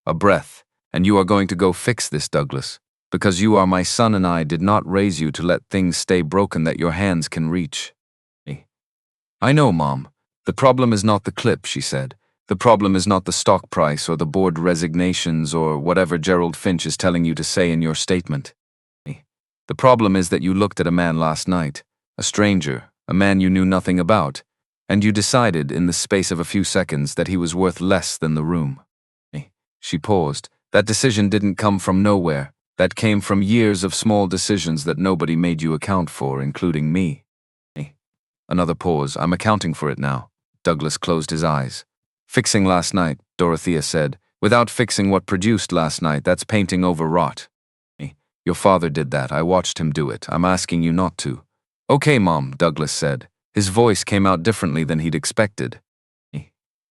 A breath, and you are going to go fix this, Douglas, because you are my son and I did not raise you to let things stay broken that your hands can reach. I know, Mom. The problem is not the clip, she said. The problem is not the stock price or the board resignations or whatever Gerald Finch is telling you to say in your statement. The problem is that you looked at a man last night, a stranger, a man you knew nothing about, and you decided in the space of a few seconds that he was worth less than the room. She paused. That decision didn't come from nowhere. That came from years of small decisions that nobody made you account for, including me. Another pause. I'm accounting for it now. Douglas closed his eyes. Fixing last night, Dorothea said. Without fixing what produced last night, that's painting over rot. Your father did that. I watched him do it. I'm asking you not to. Okay, Mom, Douglas said. His voice came out differently than he'd expected.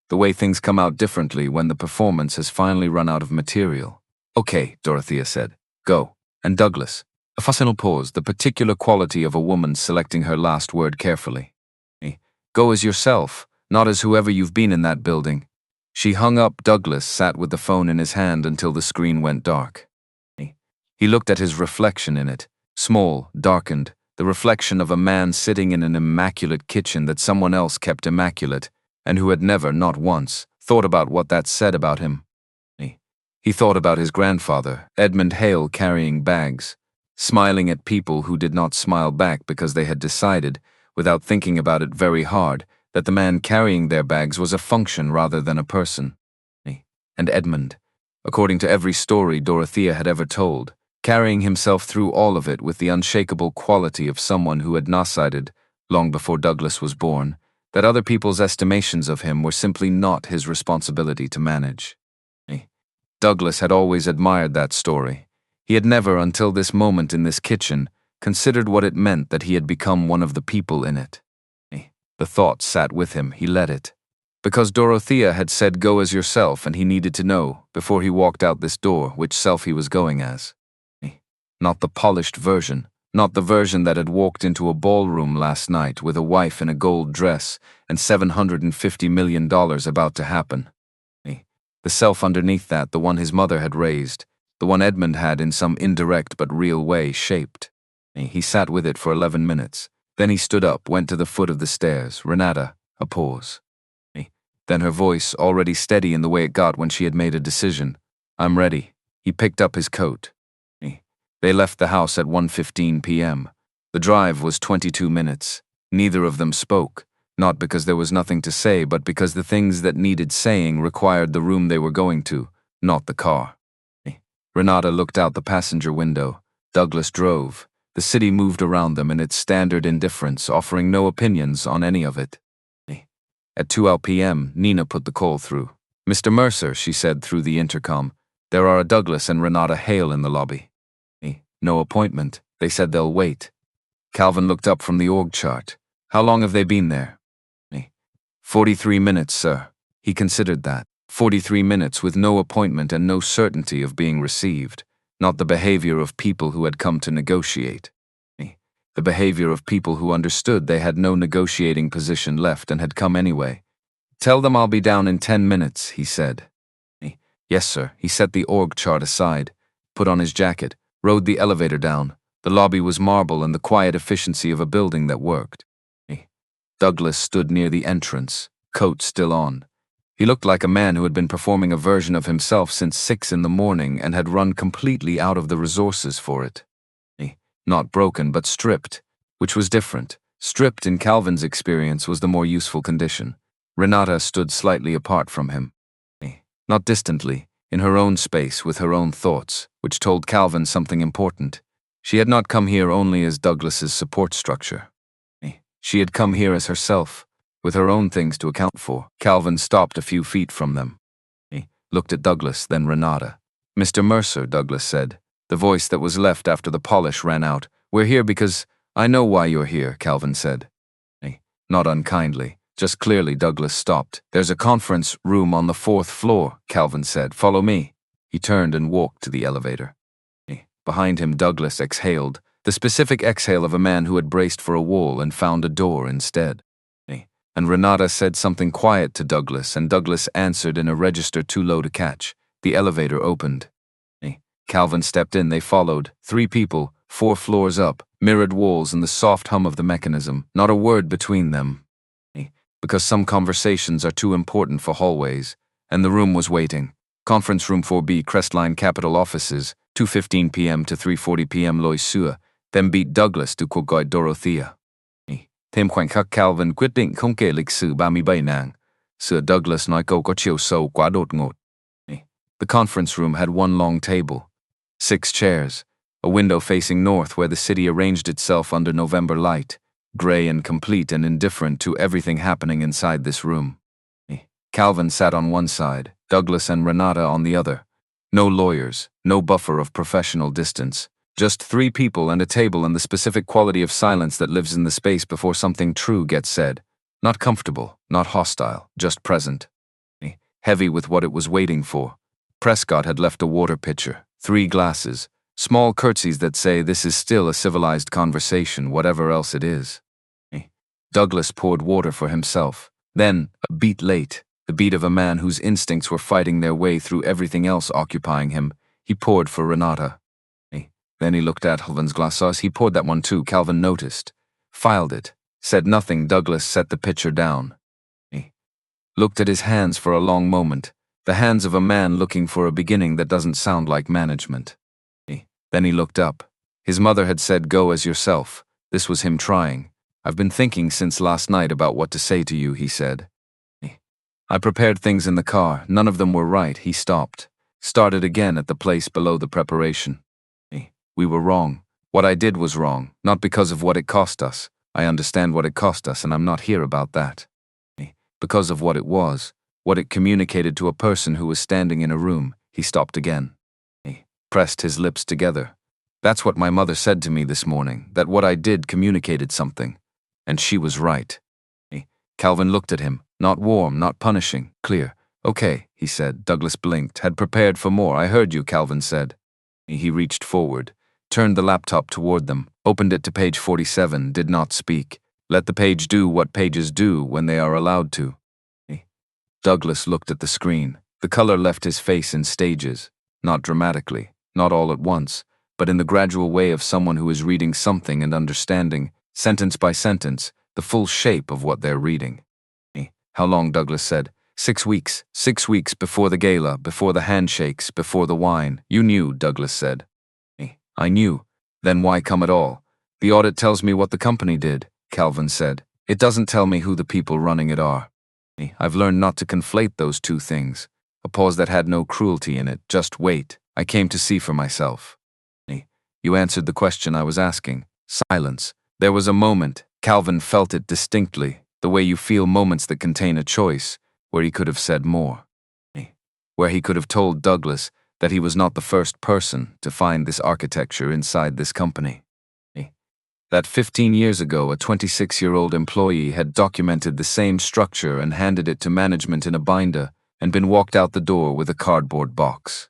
The way things come out differently when the performance has finally run out of material. Okay, Dorothea said. Go. And Douglas. A final pause, the particular quality of a woman selecting her last word carefully. Go as yourself, not as whoever you've been in that building. She hung up. Douglas sat with the phone in his hand until the screen went dark. He looked at his reflection in it, small, darkened, the reflection of a man sitting in an immaculate kitchen that someone else kept immaculate, and who had never, not once, thought about what that said about him. He thought about his grandfather, Edmund Hale, carrying bags, smiling at people who did not smile back because they had decided, without thinking about it very hard, that the man carrying their bags was a function rather than a person. And Edmund, according to every story Dorothea had ever told, carrying himself through all of it with the unshakable quality of someone who had decided, long before Douglas was born, that other people's estimations of him were simply not his responsibility to manage. Douglas had always admired that story. He had never, until this moment in this kitchen, considered what it meant that he had become one of the people in it. The thought sat with him. He let it. Because Dorothea had said go as yourself, and he needed to know, before he walked out this door, which self he was going as. Not the polished version, not the version that had walked into a ballroom last night with a wife in a gold dress and $750 million about to happen. The self underneath that, the one his mother had raised, the one Edmund had in some indirect but real way shaped. He sat with it for 11 minutes. Then he stood up, went to the foot of the stairs. Renata, a pause. Then her voice, already steady in the way it got when she had made a decision. I'm ready. He picked up his coat. They left the house at 1:15 p.m. The drive was 22 minutes. Neither of them spoke, not because there was nothing to say, but because the things that needed saying required the room they were going to, not the car. Renata looked out the passenger window. Douglas drove. The city moved around them in its standard indifference, offering no opinions on any of it. At 2 p.m., Nina put the call through. Mr. Mercer, she said through the intercom, there are a Douglas and Renata Hale in the lobby. No appointment. They said they'll wait. Calvin looked up from the org chart. How long have they been there? 43 minutes, sir. He considered that. 43 minutes with no appointment and no certainty of being received. Not the behavior of people who had come to negotiate. The behavior of people who understood they had no negotiating position left and had come anyway. Tell them I'll be down in 10 minutes, he said. Yes, sir. He set the org chart aside, put on his jacket, rode the elevator down. The lobby was marble and the quiet efficiency of a building that worked. Douglas stood near the entrance, coat still on. He looked like a man who had been performing a version of himself since 6 in the morning and had run completely out of the resources for it. Not broken, but stripped, which was different. Stripped, in Calvin's experience, was the more useful condition. Renata stood slightly apart from him. Not distantly, in her own space with her own thoughts, which told Calvin something important. She had not come here only as Douglas's support structure. She had come here as herself, with her own things to account for. Calvin stopped a few feet from them. He looked at Douglas, then Renata. Mr. Mercer, Douglas said. The voice that was left after the polish ran out. We're here because I know why you're here, Calvin said. Not unkindly. Just clearly Douglas stopped. There's a conference room on the 4th floor, Calvin said. Follow me. He turned and walked to the elevator. Behind him, Douglas exhaled, the specific exhale of a man who had braced for a wall and found a door instead. And Renata said something quiet to Douglas, and Douglas answered in a register too low to catch. The elevator opened. Calvin stepped in. They followed. 3 people, 4 floors up, mirrored walls and the soft hum of the mechanism. Not a word between them. because some conversations are too important for hallways, and the room was waiting. Conference room 4B, Crestline Capital Offices, 2:15 p.m. to 3:40 p.m. Lois Sua, then beat Douglas to cuộc gọi Dorothea. Thêm khoảnh khắc Calvin quyết định không kể lịch sử 37 nàng. Sir Douglas nói câu có chiều sâu quá đột ngột. The conference room had one long table, 6 chairs, a window facing north where the city arranged itself under November light, gray and complete and indifferent to everything happening inside this room. Calvin sat on one side, Douglas and Renata on the other. No lawyers, no buffer of professional distance. Just 3 people and a table and the specific quality of silence that lives in the space before something true gets said. Not comfortable, not hostile, just present. Heavy with what it was waiting for. Prescott had left a water pitcher, 3 glasses, small curtsies that say this is still a civilized conversation, whatever else it is. Douglas poured water for himself. Then, a beat late, the beat of a man whose instincts were fighting their way through everything else occupying him, he poured for Renata. Then he looked at Calvin's glasses. He poured that one too, Calvin noticed. Filed it. Said nothing. Douglas set the pitcher down. He looked at his hands for a long moment. The hands of a man looking for a beginning that doesn't sound like management. Then he looked up. His mother had said, "Go as yourself." This was him trying. "I've been thinking since last night about what to say to you," he said. "I prepared things in the car. None of them were right." He stopped. Started again at the place below the preparation. "We were wrong. What I did was wrong, not because of what it cost us. I understand what it cost us, and I'm not here about that. Because of what it was, what it communicated to a person who was standing in a room." He stopped again. He pressed his lips together. "That's what my mother said to me this morning, that what I did communicated something. And she was right." Calvin looked at him, not warm, not punishing, clear. "Okay," he said. Douglas blinked. "Had prepared for more. I heard you," Calvin said. He reached forward, turned the laptop toward them, opened it to page 47, did not speak. Let the page do what pages do when they are allowed to. Douglas looked at the screen. The color left his face in stages, not dramatically, not all at once, but in the gradual way of someone who is reading something and understanding, sentence by sentence, the full shape of what they're reading. "How long?" Douglas said. 6 weeks. 6 weeks before the gala, before the handshakes, before the wine. "You knew," Douglas said. "I knew. Then why come at all?" "The audit tells me what the company did," Calvin said. "It doesn't tell me who the people running it are. I've learned not to conflate those two things." A pause that had no cruelty in it. "Just wait. I came to see for myself." "You answered the question I was asking." Silence. There was a moment. Calvin felt it distinctly, the way you feel moments that contain a choice, where he could have said more. Where he could have told Douglas that he was not the first person to find this architecture inside this company. That 15 years ago, a 26-year-old employee had documented the same structure and handed it to management in a binder and been walked out the door with a cardboard box.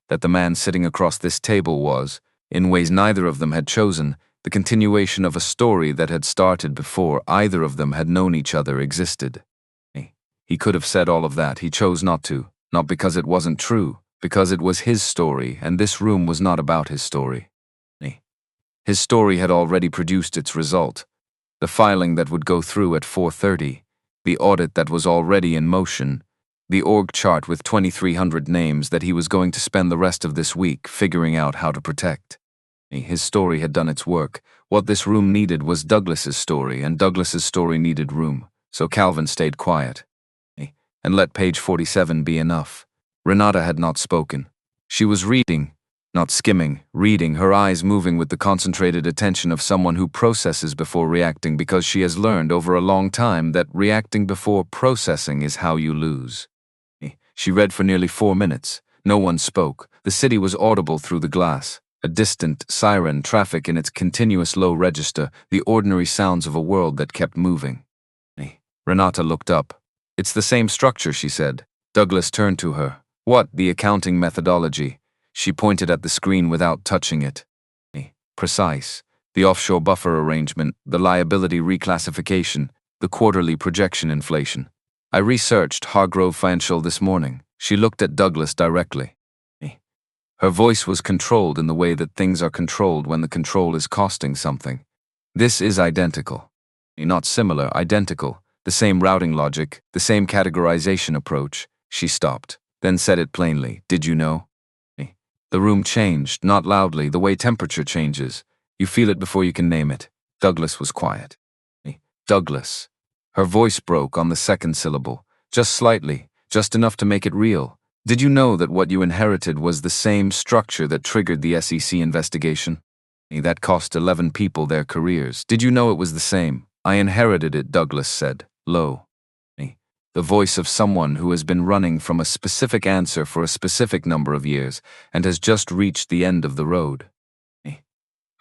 That the man sitting across this table was, in ways neither of them had chosen, the continuation of a story that had started before either of them had known each other existed. He could have said all of that. He chose not to, not because it wasn't true, because it was his story, and this room was not about his story. His story had already produced its result. The filing that would go through at 4:30, the audit that was already in motion, the org chart with 2,300 names that he was going to spend the rest of this week figuring out how to protect. His story had done its work. What this room needed was Douglas's story, and Douglas's story needed room. So Calvin stayed quiet. And let page 47 be enough. Renata had not spoken. She was reading, not skimming, reading, her eyes moving with the concentrated attention of someone who processes before reacting, because she has learned over a long time that reacting before processing is how you lose. She read for nearly 4 minutes. No one spoke. The city was audible through the glass. A distant siren, traffic in its continuous low register, the ordinary sounds of a world that kept moving. Renata looked up. "It's the same structure," she said. Douglas turned to her. "What?" "The accounting methodology." She pointed at the screen without touching it. "Precise. The offshore buffer arrangement, the liability reclassification, the quarterly projection inflation. I researched Hargrove Financial this morning." She looked at Douglas directly. Her voice was controlled in the way that things are controlled when the control is costing something. "This is identical. Not similar, identical. The same routing logic, the same categorization approach. She stopped, then said it plainly. Did you know? The room changed, not loudly, the way temperature changes. You feel it before you can name it. Douglas was quiet. Douglas. Her voice broke on the second syllable, just slightly, just enough to make it real. Did you know that what you inherited was the same structure that triggered the SEC investigation? That cost 11 people their careers. Did you know it was the same? I inherited it, Douglas said, low. The voice of someone who has been running from a specific answer for a specific number of years and has just reached the end of the road.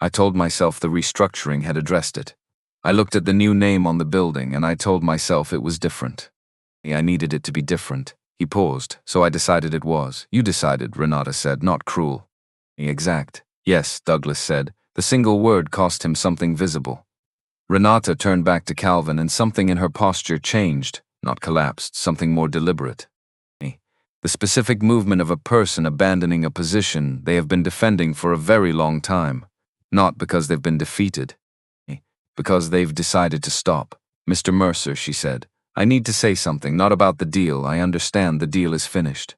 I told myself the restructuring had addressed it. I looked at the new name on the building and I told myself it was different. I needed it to be different. He paused, so I decided it was. You decided, Renata said, not cruel. Exact. Yes, Douglas said. The single word cost him something visible. Renata turned back to Calvin and something in her posture changed, not collapsed, something more deliberate. The specific movement of a person abandoning a position they have been defending for a very long time, not because they've been defeated, because they've decided to stop. Mr. Mercer, she said, I need to say something, not about the deal. I understand the deal is finished.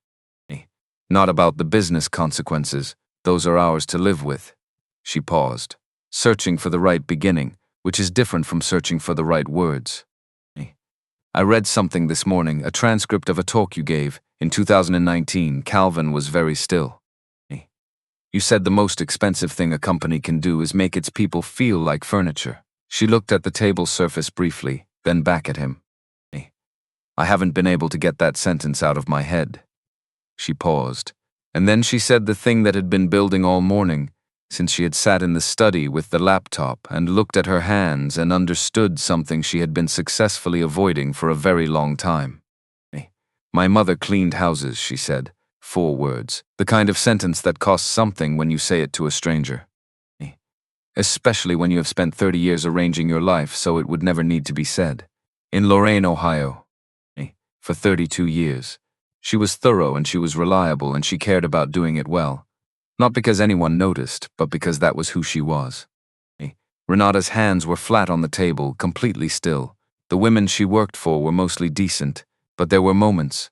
Not about the business consequences. Those are ours to live with. She paused, searching for the right beginning, which is different from searching for the right words. I read something this morning, a transcript of a talk you gave. In 2019, Calvin was very still. You said the most expensive thing a company can do is make its people feel like furniture. She looked at the table surface briefly, then back at him. I haven't been able to get that sentence out of my head. She paused, and then she said the thing that had been building all morning, since she had sat in the study with the laptop and looked at her hands and understood something she had been successfully avoiding for a very long time. My mother cleaned houses, she said. 4 words. The kind of sentence that costs something when you say it to a stranger. Especially when you have spent 30 years arranging your life so it would never need to be said. In Lorain, Ohio. For 32 years. She was thorough and she was reliable and she cared about doing it well. Not because anyone noticed, but because that was who she was. Renata's hands were flat on the table, completely still. The women she worked for were mostly decent, but there were moments.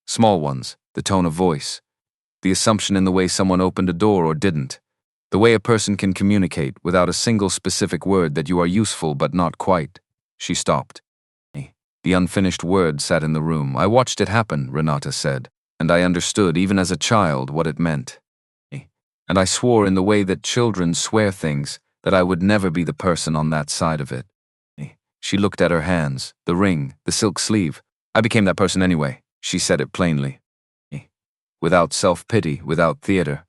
Small ones, the tone of voice. The assumption in the way someone opened a door or didn't. The way a person can communicate without a single specific word that you are useful but not quite. She stopped. The unfinished word sat in the room. I watched it happen, Renata said, and I understood even as a child what it meant. And I swore in the way that children swear things that I would never be the person on that side of it. She looked at her hands, the ring, the silk sleeve. I became that person anyway. She said it plainly. Without self-pity, without theater.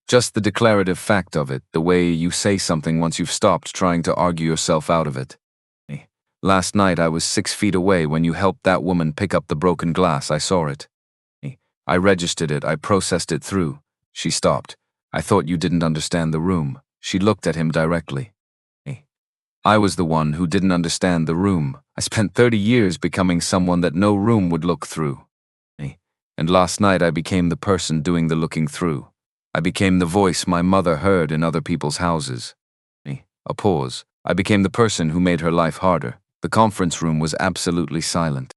Just the declarative fact of it, the way you say something once you've stopped trying to argue yourself out of it. Last night I was 6 feet away when you helped that woman pick up the broken glass. I saw it. I registered it, I processed it through. She stopped. I thought you didn't understand the room. She looked at him directly. I was the one who didn't understand the room. I spent 30 years becoming someone that no room would look through. And last night I became the person doing the looking through. I became the voice my mother heard in other people's houses. A pause. I became the person who made her life harder. The conference room was absolutely silent.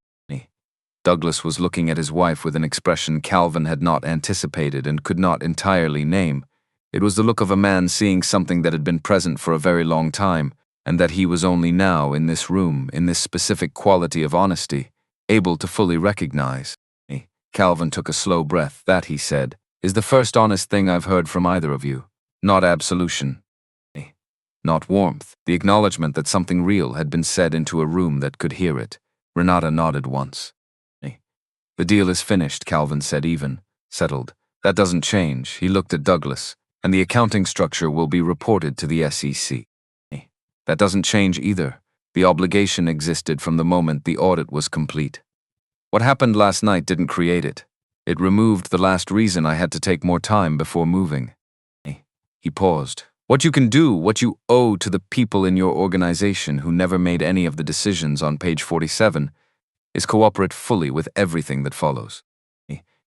Douglas was looking at his wife with an expression Calvin had not anticipated and could not entirely name. It was the look of a man seeing something that had been present for a very long time, and that he was only now, in this room, in this specific quality of honesty, able to fully recognize. Calvin took a slow breath. That, he said, is the first honest thing I've heard from either of you. Not absolution. Not warmth. The acknowledgement that something real had been said into a room that could hear it. Renata nodded once. The deal is finished, Calvin said, even, settled. That doesn't change. He looked at Douglas, and the accounting structure will be reported to the SEC. That doesn't change either. The obligation existed from the moment the audit was complete. What happened last night didn't create it. It removed the last reason I had to take more time before moving. He paused. What you can do, what you owe to the people in your organization who never made any of the decisions on page 47, is cooperate fully with everything that follows.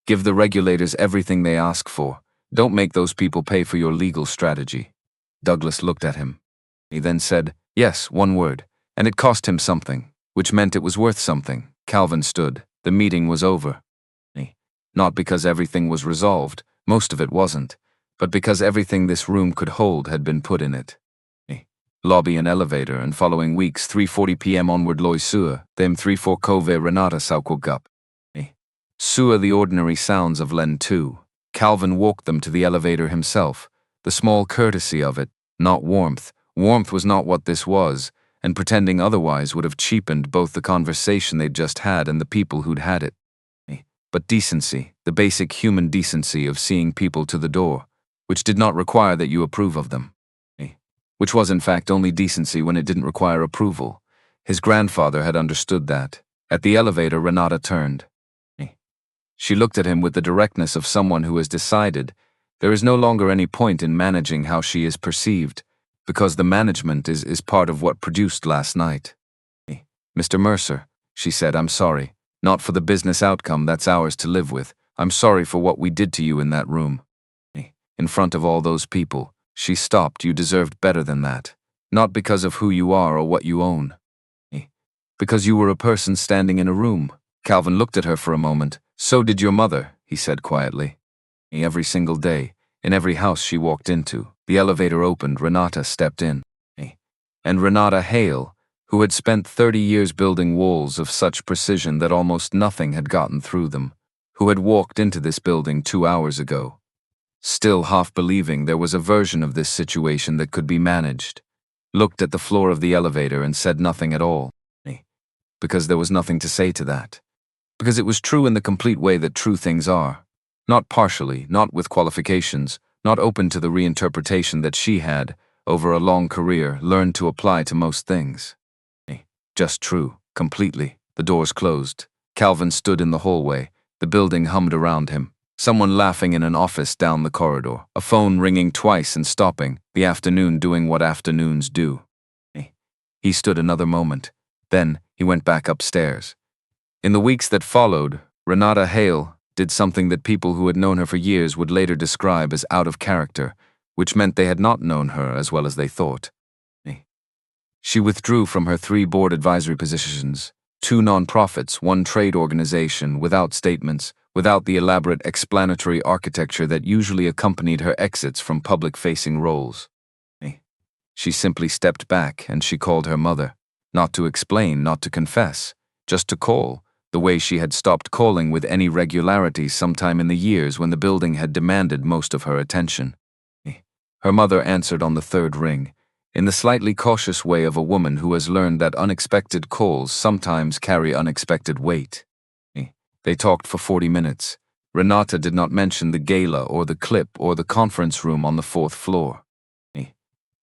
Give the regulators everything they ask for. Don't make those people pay for your legal strategy. Douglas looked at him. He then said, yes, one word, and it cost him something. which meant it was worth something. Calvin stood. The meeting was over. Not because everything was resolved, most of it wasn't, but because everything this room could hold had been put in it. Lobby and elevator, and following weeks 3:40 p.m. onward Loy Sua, them 3-4 Kove Renata Saukogup. Sua the ordinary sounds of Len 2. Calvin walked them to the elevator himself, the small courtesy of it, not warmth. Warmth was not what this was, and pretending otherwise would have cheapened both the conversation they'd just had and the people who'd had it. But decency, the basic human decency of seeing people to the door, which did not require that you approve of them. Which was in fact only decency when it didn't require approval. His grandfather had understood that. At the elevator, Renata turned. She looked at him with the directness of someone who has decided there is no longer any point in managing how she is perceived, because the management is part of what produced last night. Mr. Mercer, she said, I'm sorry. Not for the business outcome that's ours to live with. I'm sorry for what we did to you in that room. In front of all those people. She stopped. You deserved better than that. Not because of who you are or what you own. Because you were a person standing in a room. Calvin looked at her for a moment. So did your mother, he said quietly. Every single day, in every house she walked into, the elevator opened, Renata stepped in. And Renata Hale, who had spent 30 years building walls of such precision that almost nothing had gotten through them, who had walked into this building 2 hours ago. Still half believing there was a version of this situation that could be managed, looked at the floor of the elevator and said nothing at all. Because there was nothing to say to that. Because it was true in the complete way that true things are. Not partially, not with qualifications, not open to the reinterpretation that she had, over a long career, learned to apply to most things. Just true, completely. The doors closed. Calvin stood in the hallway. The building hummed around him. Someone laughing in an office down the corridor, a phone ringing twice and stopping, the afternoon doing what afternoons do. He stood another moment. Then he went back upstairs. In the weeks that followed, Renata Hale did something that people who had known her for years would later describe as out of character, which meant they had not known her as well as they thought. She withdrew from her 3 board advisory positions, 2 non-profits, 1 trade organization, without statements, without the elaborate explanatory architecture that usually accompanied her exits from public-facing roles. She simply stepped back and she called her mother, not to explain, not to confess, just to call, the way she had stopped calling with any regularity sometime in the years when the building had demanded most of her attention. Her mother answered on the 3rd ring, in the slightly cautious way of a woman who has learned that unexpected calls sometimes carry unexpected weight. They talked for 40 minutes. Renata did not mention the gala or the clip or the conference room on the 4th floor.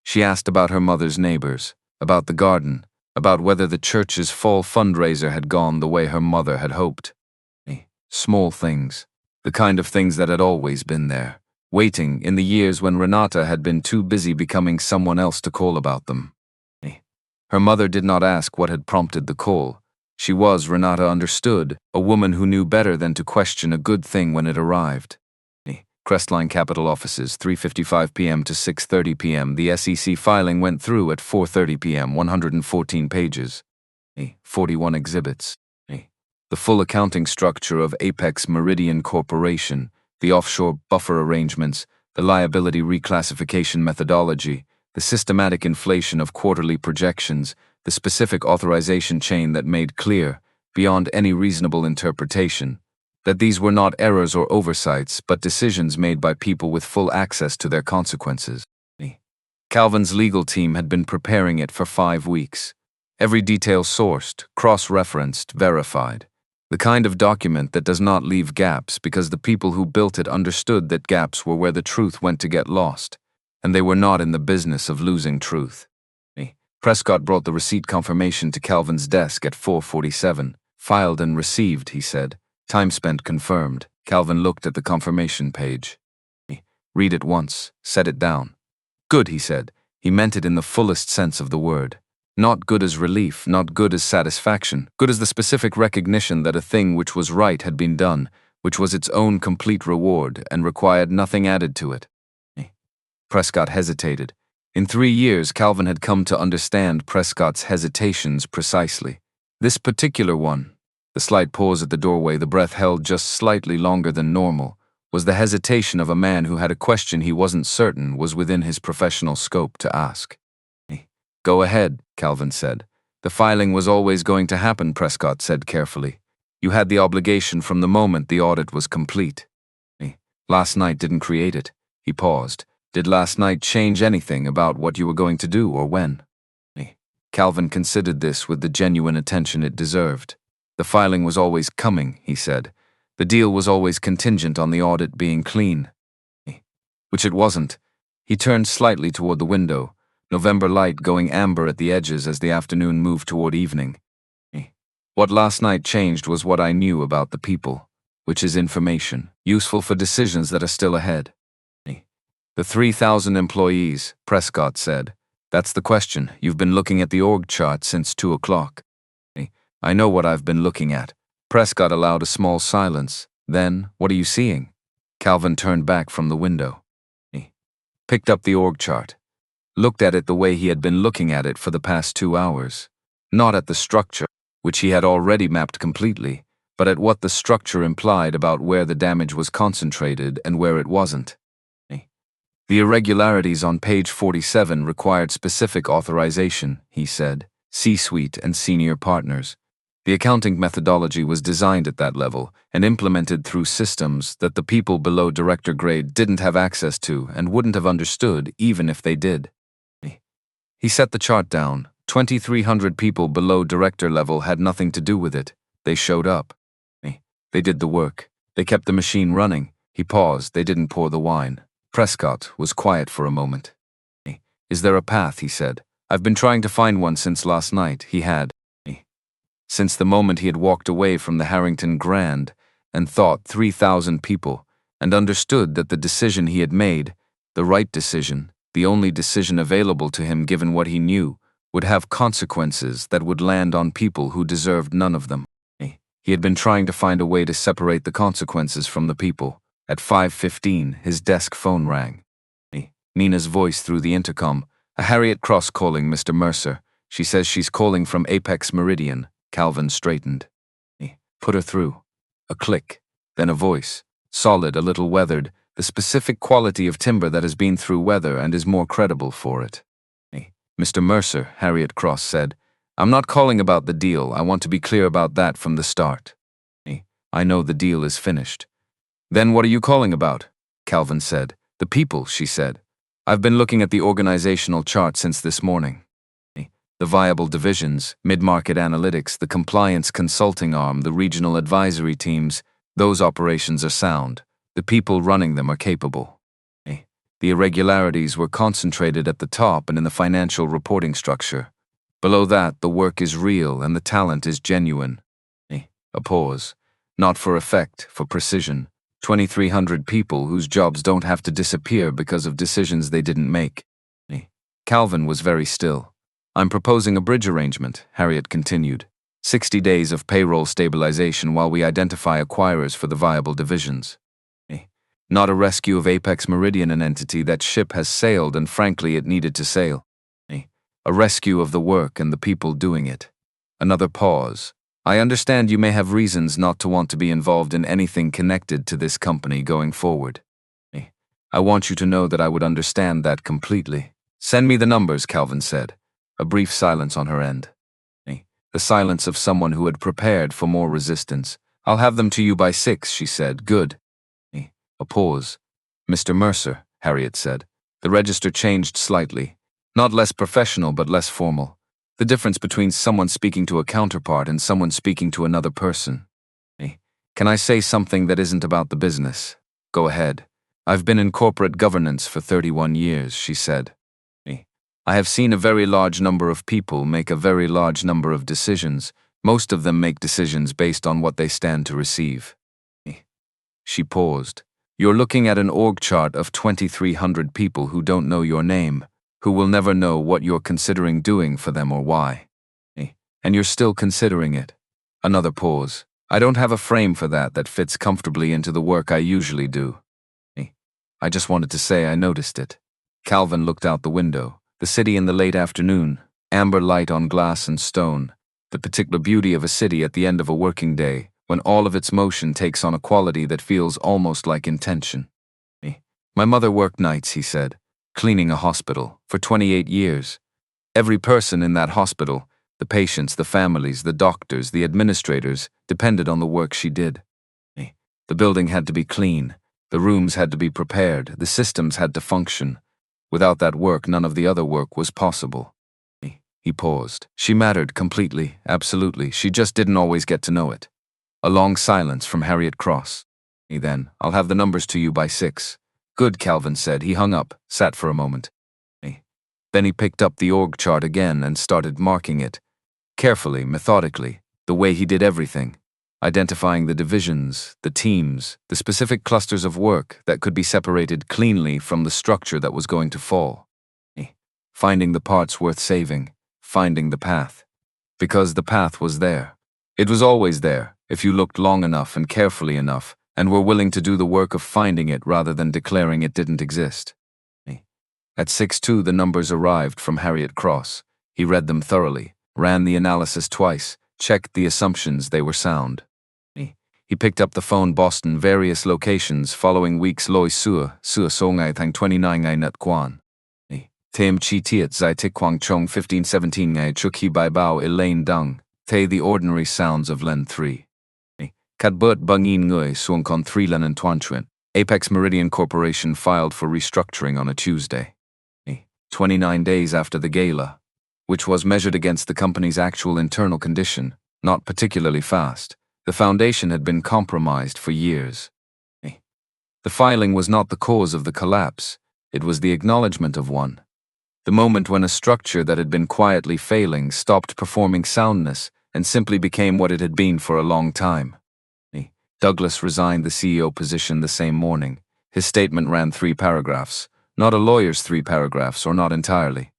She asked about her mother's neighbors, about the garden, about whether the church's fall fundraiser had gone the way her mother had hoped. Small things, the kind of things that had always been there, waiting in the years when Renata had been too busy becoming someone else to call about them. Her mother did not ask what had prompted the call. She was, Renata understood, a woman who knew better than to question a good thing when it arrived. Crestline Capital Offices, 3:55 p.m. to 6:30 p.m. The SEC filing went through at 4:30 p.m., 114 pages. 41 exhibits. The full accounting structure of Apex Meridian Corporation, the offshore buffer arrangements, the liability reclassification methodology, the systematic inflation of quarterly projections, the specific authorization chain that made clear, beyond any reasonable interpretation, that these were not errors or oversights but decisions made by people with full access to their consequences. Calvin's legal team had been preparing it for 5 weeks. Every detail sourced, cross-referenced, verified. The kind of document that does not leave gaps because the people who built it understood that gaps were where the truth went to get lost, and they were not in the business of losing truth. Prescott brought the receipt confirmation to Calvin's desk at 4:47. Filed and received, he said. Time spent confirmed. Calvin looked at the confirmation page. Read it once, set it down. Good, he said. He meant it in the fullest sense of the word. Not good as relief, not good as satisfaction, good as the specific recognition that a thing which was right had been done, which was its own complete reward and required nothing added to it. Prescott hesitated. In 3 years, Calvin had come to understand Prescott's hesitations precisely. This particular one, the slight pause at the doorway, the breath held just slightly longer than normal, was the hesitation of a man who had a question he wasn't certain was within his professional scope to ask. Go ahead, Calvin said. The filing was always going to happen, Prescott said carefully. You had the obligation from the moment the audit was complete. Last night didn't create it. He paused. Did last night change anything about what you were going to do or when? Calvin considered this with the genuine attention it deserved. The filing was always coming, he said. The deal was always contingent on the audit being clean. Which it wasn't. He turned slightly toward the window, November light going amber at the edges as the afternoon moved toward evening. What last night changed was what I knew about the people, which is information, useful for decisions that are still ahead. The 3,000 employees, Prescott said. That's the question. You've been looking at the org chart since 2 o'clock. I know what I've been looking at. Prescott allowed a small silence. Then, what are you seeing? Calvin turned back from the window. He picked up the org chart. Looked at it the way he had been looking at it for the past 2 hours. Not at the structure, which he had already mapped completely, but at what the structure implied about where the damage was concentrated and where it wasn't. The irregularities on page 47 required specific authorization, he said, C-suite and senior partners. The accounting methodology was designed at that level and implemented through systems that the people below director grade didn't have access to and wouldn't have understood even if they did. He set the chart down. 2,300 people below director level had nothing to do with it. They showed up. They did the work. They kept the machine running. He paused. They didn't pour the wine. Prescott was quiet for a moment. Is there a path, he said. I've been trying to find one since last night. He had. Since the moment he had walked away from the Harrington Grand and thought 3,000 people and understood that the decision he had made, the right decision, the only decision available to him given what he knew, would have consequences that would land on people who deserved none of them. He had been trying to find a way to separate the consequences from the people. At 5:15, his desk phone rang. Nina's voice through the intercom. Harriet Cross calling Mr. Mercer. She says she's calling from Apex Meridian. Calvin straightened. Put her through. A click. Then a voice. Solid, a little weathered. The specific quality of timber that has been through weather and is more credible for it. Mr. Mercer, Harriet Cross said. I'm not calling about the deal. I want to be clear about that from the start. I know the deal is finished. Then what are you calling about? Calvin said. The people, she said. I've been looking at the organizational chart since this morning. The viable divisions, mid-market analytics, the compliance consulting arm, the regional advisory teams, those operations are sound. The people running them are capable. The irregularities were concentrated at the top and in the financial reporting structure. Below that, the work is real and the talent is genuine. A pause. Not for effect, for precision. 2,300 people whose jobs don't have to disappear because of decisions they didn't make. Calvin was very still. I'm proposing a bridge arrangement, Harriet continued. 60 days of payroll stabilization while we identify acquirers for the viable divisions. Not a rescue of Apex Meridian, an entity that ship has sailed and frankly it needed to sail. A rescue of the work and the people doing it. Another pause. I understand you may have reasons not to want to be involved in anything connected to this company going forward. I want you to know that I would understand that completely. Send me the numbers, Calvin said. A brief silence on her end. The silence of someone who had prepared for more resistance. I'll have them to you by 6, she said. Good. A pause. Mr. Mercer, Harriet said. The register changed slightly. Not less professional, but less formal. The difference between someone speaking to a counterpart and someone speaking to another person. Can I say something that isn't about the business? Go ahead. I've been in corporate governance for 31 years, she said. I have seen a very large number of people make a very large number of decisions. Most of them make decisions based on what they stand to receive. She paused. You're looking at an org chart of 2,300 people who don't know your name, who will never know what you're considering doing for them or why. And you're still considering it. Another pause. I don't have a frame for that fits comfortably into the work I usually do. I just wanted to say I noticed it. Calvin looked out the window. The city in the late afternoon, amber light on glass and stone. The particular beauty of a city at the end of a working day, when all of its motion takes on a quality that feels almost like intention. My mother worked nights, he said, cleaning a hospital, for 28 years. Every person in that hospital, the patients, the families, the doctors, the administrators, depended on the work she did. The building had to be clean, the rooms had to be prepared, the systems had to function. Without that work, none of the other work was possible. He paused. She mattered completely, absolutely. She just didn't always get to know it. A long silence from Harriet Cross. Then, I'll have the numbers to you by 6. Good, Calvin said. He hung up, sat for a moment. Then he picked up the org chart again and started marking it. Carefully, methodically, the way he did everything. Identifying the divisions, the teams, the specific clusters of work that could be separated cleanly from the structure that was going to fall. Finding the parts worth saving, finding the path. Because the path was there. It was always there, if you looked long enough and carefully enough, and were willing to do the work of finding it rather than declaring it didn't exist. At 6:02 the numbers arrived from Harriet Cross. He read them thoroughly, ran the analysis twice, checked the assumptions they were sound. He picked up the phone Boston various locations following weeks Loy Sua so ngai thang 29 ngai nat kwan. Tem chi tiat zai tik kwang chong 1517 ngai chuk hi bai bao Elaine dung, te the ordinary sounds of Len 3. Kat burt bangin ngui suong kon 3 len and tuan chuan. Apex Meridian Corporation filed for restructuring on a Tuesday. 29 days after the gala, which was measured against the company's actual internal condition, not particularly fast. The foundation had been compromised for years. The filing was not the cause of the collapse, it was the acknowledgement of one. The moment when a structure that had been quietly failing stopped performing soundness and simply became what it had been for a long time. Douglas resigned the CEO position the same morning. His statement ran 3 paragraphs, not a lawyer's 3 paragraphs, or not entirely.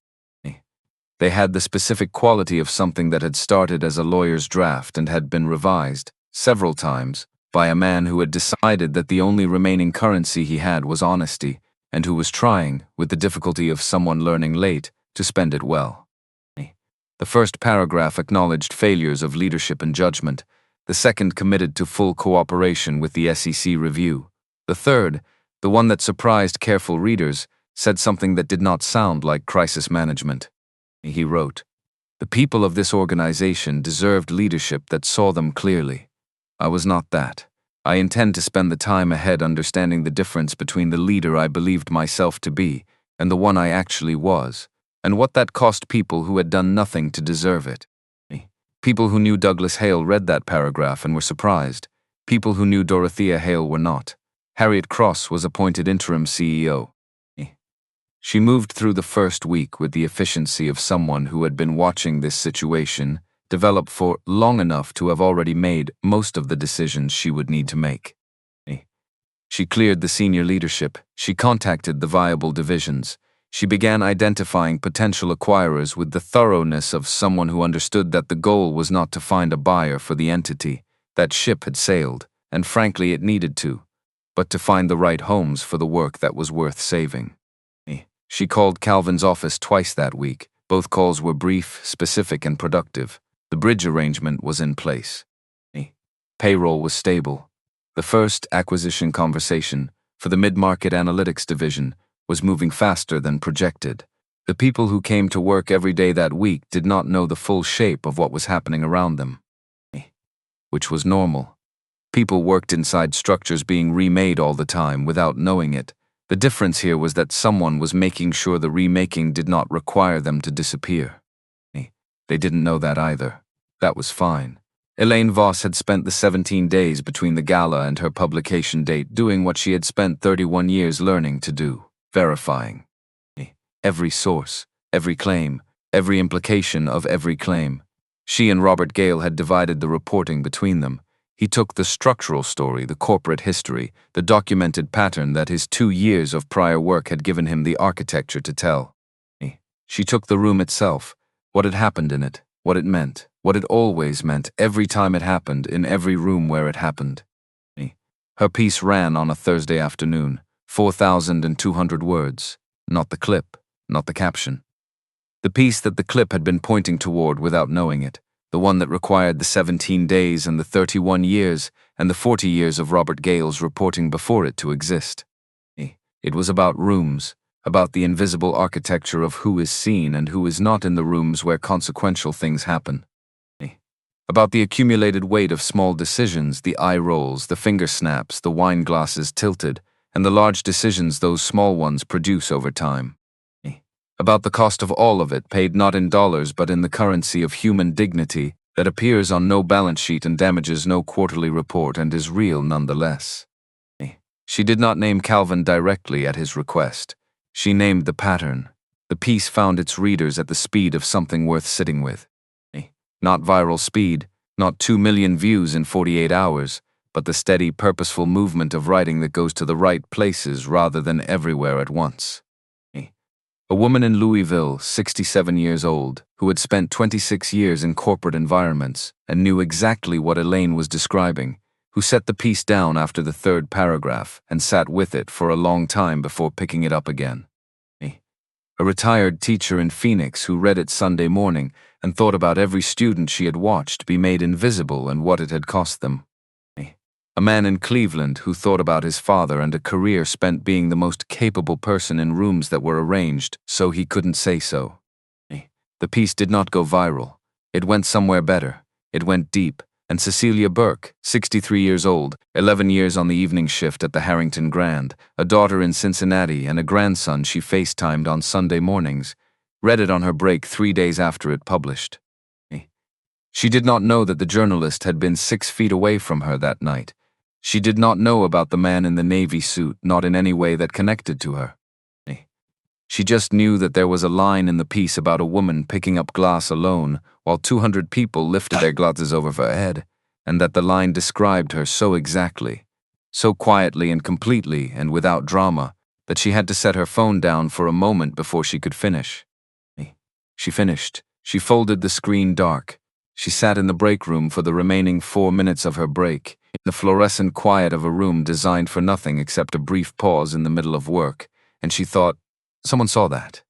They had the specific quality of something that had started as a lawyer's draft and had been revised, several times, by a man who had decided that the only remaining currency he had was honesty, and who was trying, with the difficulty of someone learning late, to spend it well. The first paragraph acknowledged failures of leadership and judgment. The second committed to full cooperation with the SEC review. The third, the one that surprised careful readers, said something that did not sound like crisis management. He wrote, "The people of this organization deserved leadership that saw them clearly. I was not that. I intend to spend the time ahead understanding the difference between the leader I believed myself to be and the one I actually was, and what that cost people who had done nothing to deserve it." People who knew Douglas Hale read that paragraph and were surprised. People who knew Dorothea Hale were not. Harriet Cross was appointed interim CEO. She moved through the first week with the efficiency of someone who had been watching this situation develop for long enough to have already made most of the decisions she would need to make. She cleared the senior leadership, she contacted the viable divisions, she began identifying potential acquirers with the thoroughness of someone who understood that the goal was not to find a buyer for the entity. That ship had sailed, and frankly it needed to, but to find the right homes for the work that was worth saving. She called Calvin's office twice that week. Both calls were brief, specific, and productive. The bridge arrangement was in place. Payroll was stable. The first acquisition conversation for the mid-market analytics division was moving faster than projected. The people who came to work every day that week did not know the full shape of what was happening around them, which was normal. People worked inside structures being remade all the time without knowing it. The difference here was that someone was making sure the remaking did not require them to disappear. They didn't know that either. That was fine. Elaine Voss had spent the 17 days between the gala and her publication date doing what she had spent 31 years learning to do, verifying. Every source, every claim, every implication of every claim. She and Robert Gale had divided the reporting between them. He took the structural story, the corporate history, the documented pattern that his 2 years of prior work had given him the architecture to tell. She took the room itself, what had happened in it, what it meant, what it always meant every time it happened in every room where it happened. Her piece ran on a Thursday afternoon, 4,200 words, not the clip, not the caption. The piece that the clip had been pointing toward without knowing it, The one that required the 17 days and the 31 years and the 40 years of Robert Gale's reporting before it to exist. It was about rooms, about the invisible architecture of who is seen and who is not in the rooms where consequential things happen. About the accumulated weight of small decisions, the eye rolls, the finger snaps, the wine glasses tilted, and the large decisions those small ones produce over time. About the cost of all of it, paid not in dollars but in the currency of human dignity that appears on no balance sheet and damages no quarterly report and is real nonetheless. She did not name Calvin directly at his request. She named the pattern. The piece found its readers at the speed of something worth sitting with. Not viral speed, not 2 million views in 48 hours, but the steady, purposeful movement of writing that goes to the right places rather than everywhere at once. A woman in Louisville, 67 years old, who had spent 26 years in corporate environments and knew exactly what Elaine was describing, who set the piece down after the third paragraph and sat with it for a long time before picking it up again. A retired teacher in Phoenix who read it Sunday morning and thought about every student she had watched be made invisible and what it had cost them. A man in Cleveland who thought about his father and a career spent being the most capable person in rooms that were arranged so he couldn't say so. The piece did not go viral. It went somewhere better. It went deep. And Cecilia Burke, 63 years old, 11 years on the evening shift at the Harrington Grand, a daughter in Cincinnati and a grandson she FaceTimed on Sunday mornings, read it on her break 3 days after it published. She did not know that the journalist had been 6 feet away from her that night. She did not know about the man in the navy suit, not in any way that connected to her. She just knew that there was a line in the piece about a woman picking up glass alone while 200 people lifted their glasses over her head, and that the line described her so exactly, so quietly and completely and without drama, that she had to set her phone down for a moment before she could finish. She finished. She folded the screen dark. She sat in the break room for the remaining 4 minutes of her break, in the fluorescent quiet of a room designed for nothing except a brief pause in the middle of work, and she thought, someone saw that.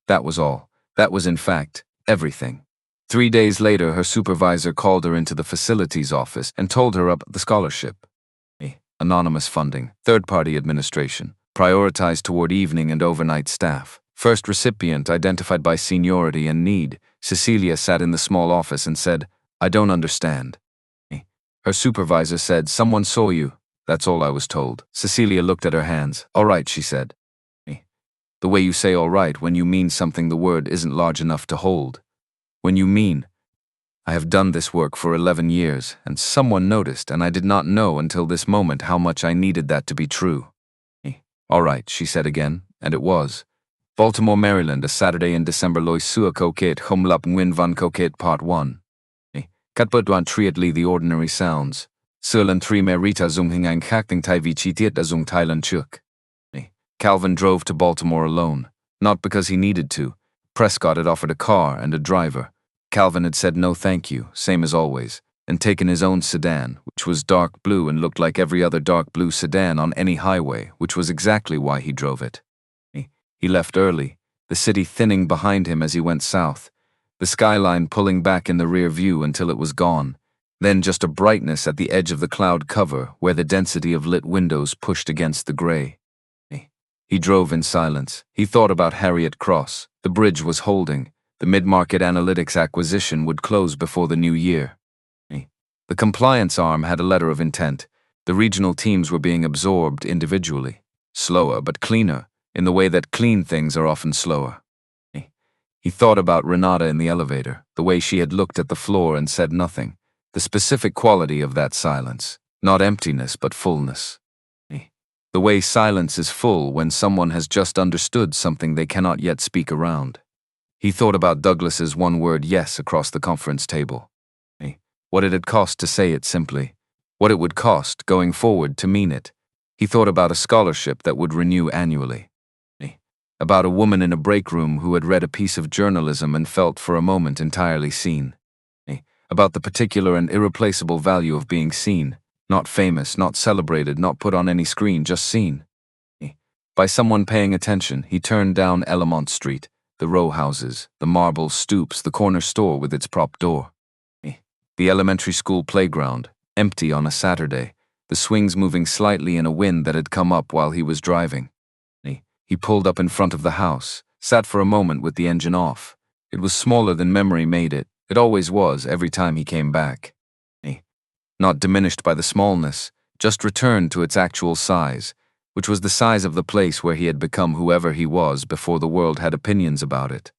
That was all. That was, in fact, everything. 3 days later, her supervisor called her into the facilities office and told her about the scholarship. Anonymous funding, third-party administration, prioritized toward evening and overnight staff. First recipient identified by seniority and need. Cecilia sat in the small office and said, "I don't understand." Her supervisor said, "Someone saw you." "That's all I was told." Cecilia looked at her hands. "All right," she said. The way you say all right when you mean something the word isn't large enough to hold. When you mean, I have done this work for 11 years, and someone noticed, and I did not know until this moment how much I needed that to be true. All right, she said again, and it was. Baltimore, Maryland, a Saturday in December. Lois Sua Coquette Humlap Nguyen Van Coquette Part 1. Katbudwan Triatli the ordinary sounds. Sulan Tri Merita Zung Hingang Hakting Tai Vichitiet Azung Thailand Chuk. Calvin drove to Baltimore alone, not because he needed to. Prescott had offered a car and a driver. Calvin had said no thank you, same as always, and taken his own sedan, which was dark blue and looked like every other dark blue sedan on any highway, which was exactly why he drove it. He left early, the city thinning behind him as he went south, the skyline pulling back in the rear view until it was gone, then just a brightness at the edge of the cloud cover where the density of lit windows pushed against the gray. He drove in silence. He thought about Harriet Cross. The bridge was holding. The mid-market analytics acquisition would close before the new year. The compliance arm had a letter of intent. The regional teams were being absorbed individually. Slower, but cleaner, in the way that clean things are often slower. He thought about Renata in the elevator, the way she had looked at the floor and said nothing. The specific quality of that silence. Not emptiness, but fullness. The way silence is full when someone has just understood something they cannot yet speak around. He thought about Douglas's one-word yes across the conference table. What it had cost to say it simply. What it would cost, going forward, to mean it. He thought about a scholarship that would renew annually. About a woman in a break room who had read a piece of journalism and felt for a moment entirely seen. About the particular and irreplaceable value of being seen. Not famous, not celebrated, not put on any screen, just seen. By someone paying attention, he turned down Elamont Street, the row houses, the marble stoops, the corner store with its prop door. The elementary school playground, empty on a Saturday, the swings moving slightly in a wind that had come up while he was driving. He pulled up in front of the house, sat for a moment with the engine off. It was smaller than memory made it. It always was every time he came back. Not diminished by the smallness, just returned to its actual size, which was the size of the place where he had become whoever he was before the world had opinions about it.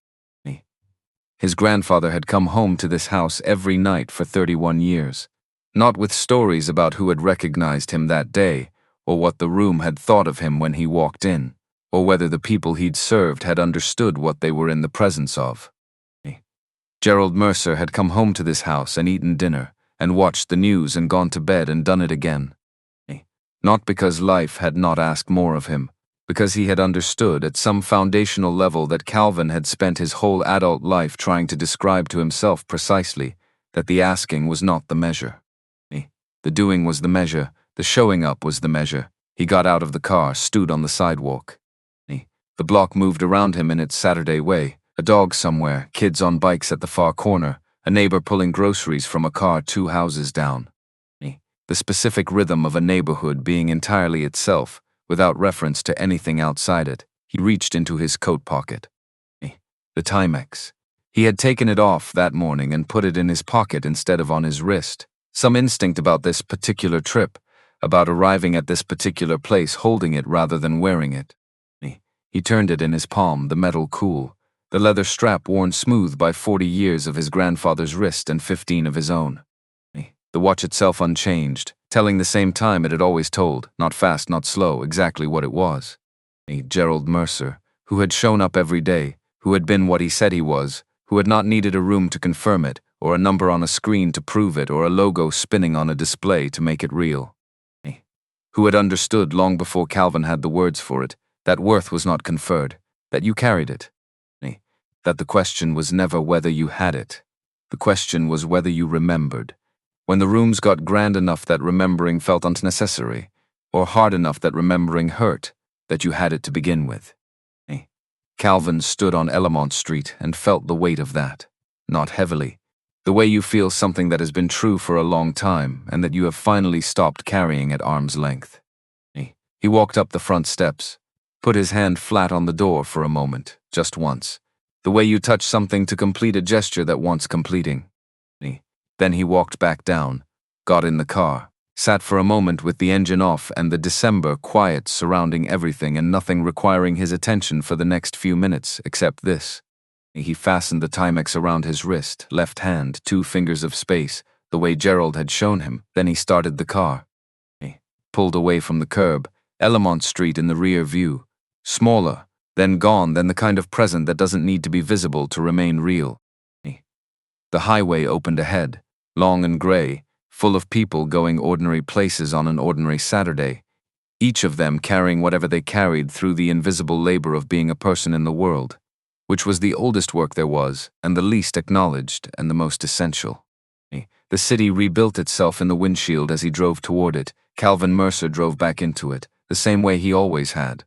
His grandfather had come home to this house every night for 31 years, not with stories about who had recognized him that day, or what the room had thought of him when he walked in, or whether the people he'd served had understood what they were in the presence of. Gerald Mercer had come home to this house and eaten dinner, and watched the news and gone to bed and done it again. Not because life had not asked more of him, because he had understood at some foundational level that Calvin had spent his whole adult life trying to describe to himself precisely that the asking was not the measure. The doing was the measure, the showing up was the measure. He got out of the car, stood on the sidewalk. The block moved around him in its Saturday way, a dog somewhere, kids on bikes at the far corner, a neighbor pulling groceries from a car 2 houses down. The specific rhythm of a neighborhood being entirely itself, without reference to anything outside it. He reached into his coat pocket. The Timex. He had taken it off that morning and put it in his pocket instead of on his wrist. Some instinct about this particular trip, about arriving at this particular place holding it rather than wearing it. He turned it in his palm, the metal cool, the leather strap worn smooth by 40 years of his grandfather's wrist and 15 of his own. The watch itself unchanged, telling the same time it had always told, not fast, not slow, exactly what it was. Gerald Mercer, who had shown up every day, who had been what he said he was, who had not needed a room to confirm it, or a number on a screen to prove it, or a logo spinning on a display to make it real. Who had understood long before Calvin had the words for it, that worth was not conferred, that you carried it. That the question was never whether you had it. The question was whether you remembered. When the rooms got grand enough that remembering felt unnecessary, or hard enough that remembering hurt, that you had it to begin with. Calvin stood on Elamont Street and felt the weight of that, not heavily, the way you feel something that has been true for a long time and that you have finally stopped carrying at arm's length. He walked up the front steps, put his hand flat on the door for a moment, just once, the way you touch something to complete a gesture that wants completing. Then he walked back down, got in the car, sat for a moment with the engine off and the December quiet surrounding everything and nothing requiring his attention for the next few minutes except this. He fastened the Timex around his wrist, left hand, 2 fingers of space, the way Gerald had shown him. Then he started the car. Pulled away from the curb, Elamont Street in the rear view. Smaller, then gone, then the kind of present that doesn't need to be visible to remain real. The highway opened ahead, long and gray, full of people going ordinary places on an ordinary Saturday, each of them carrying whatever they carried through the invisible labor of being a person in the world, which was the oldest work there was, and the least acknowledged, and the most essential. The city rebuilt itself in the windshield as he drove toward it. Calvin Mercer drove back into it, the same way he always had.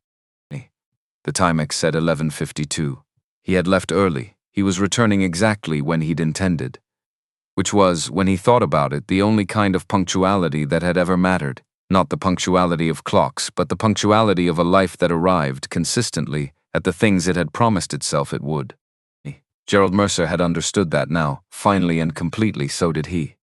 The Timex said 11:52. He had left early. He was returning exactly when he'd intended. Which was, when he thought about it, the only kind of punctuality that had ever mattered. Not the punctuality of clocks, but the punctuality of a life that arrived, consistently, at the things it had promised itself it would. Gerald Mercer had understood that now, finally and completely. So did he.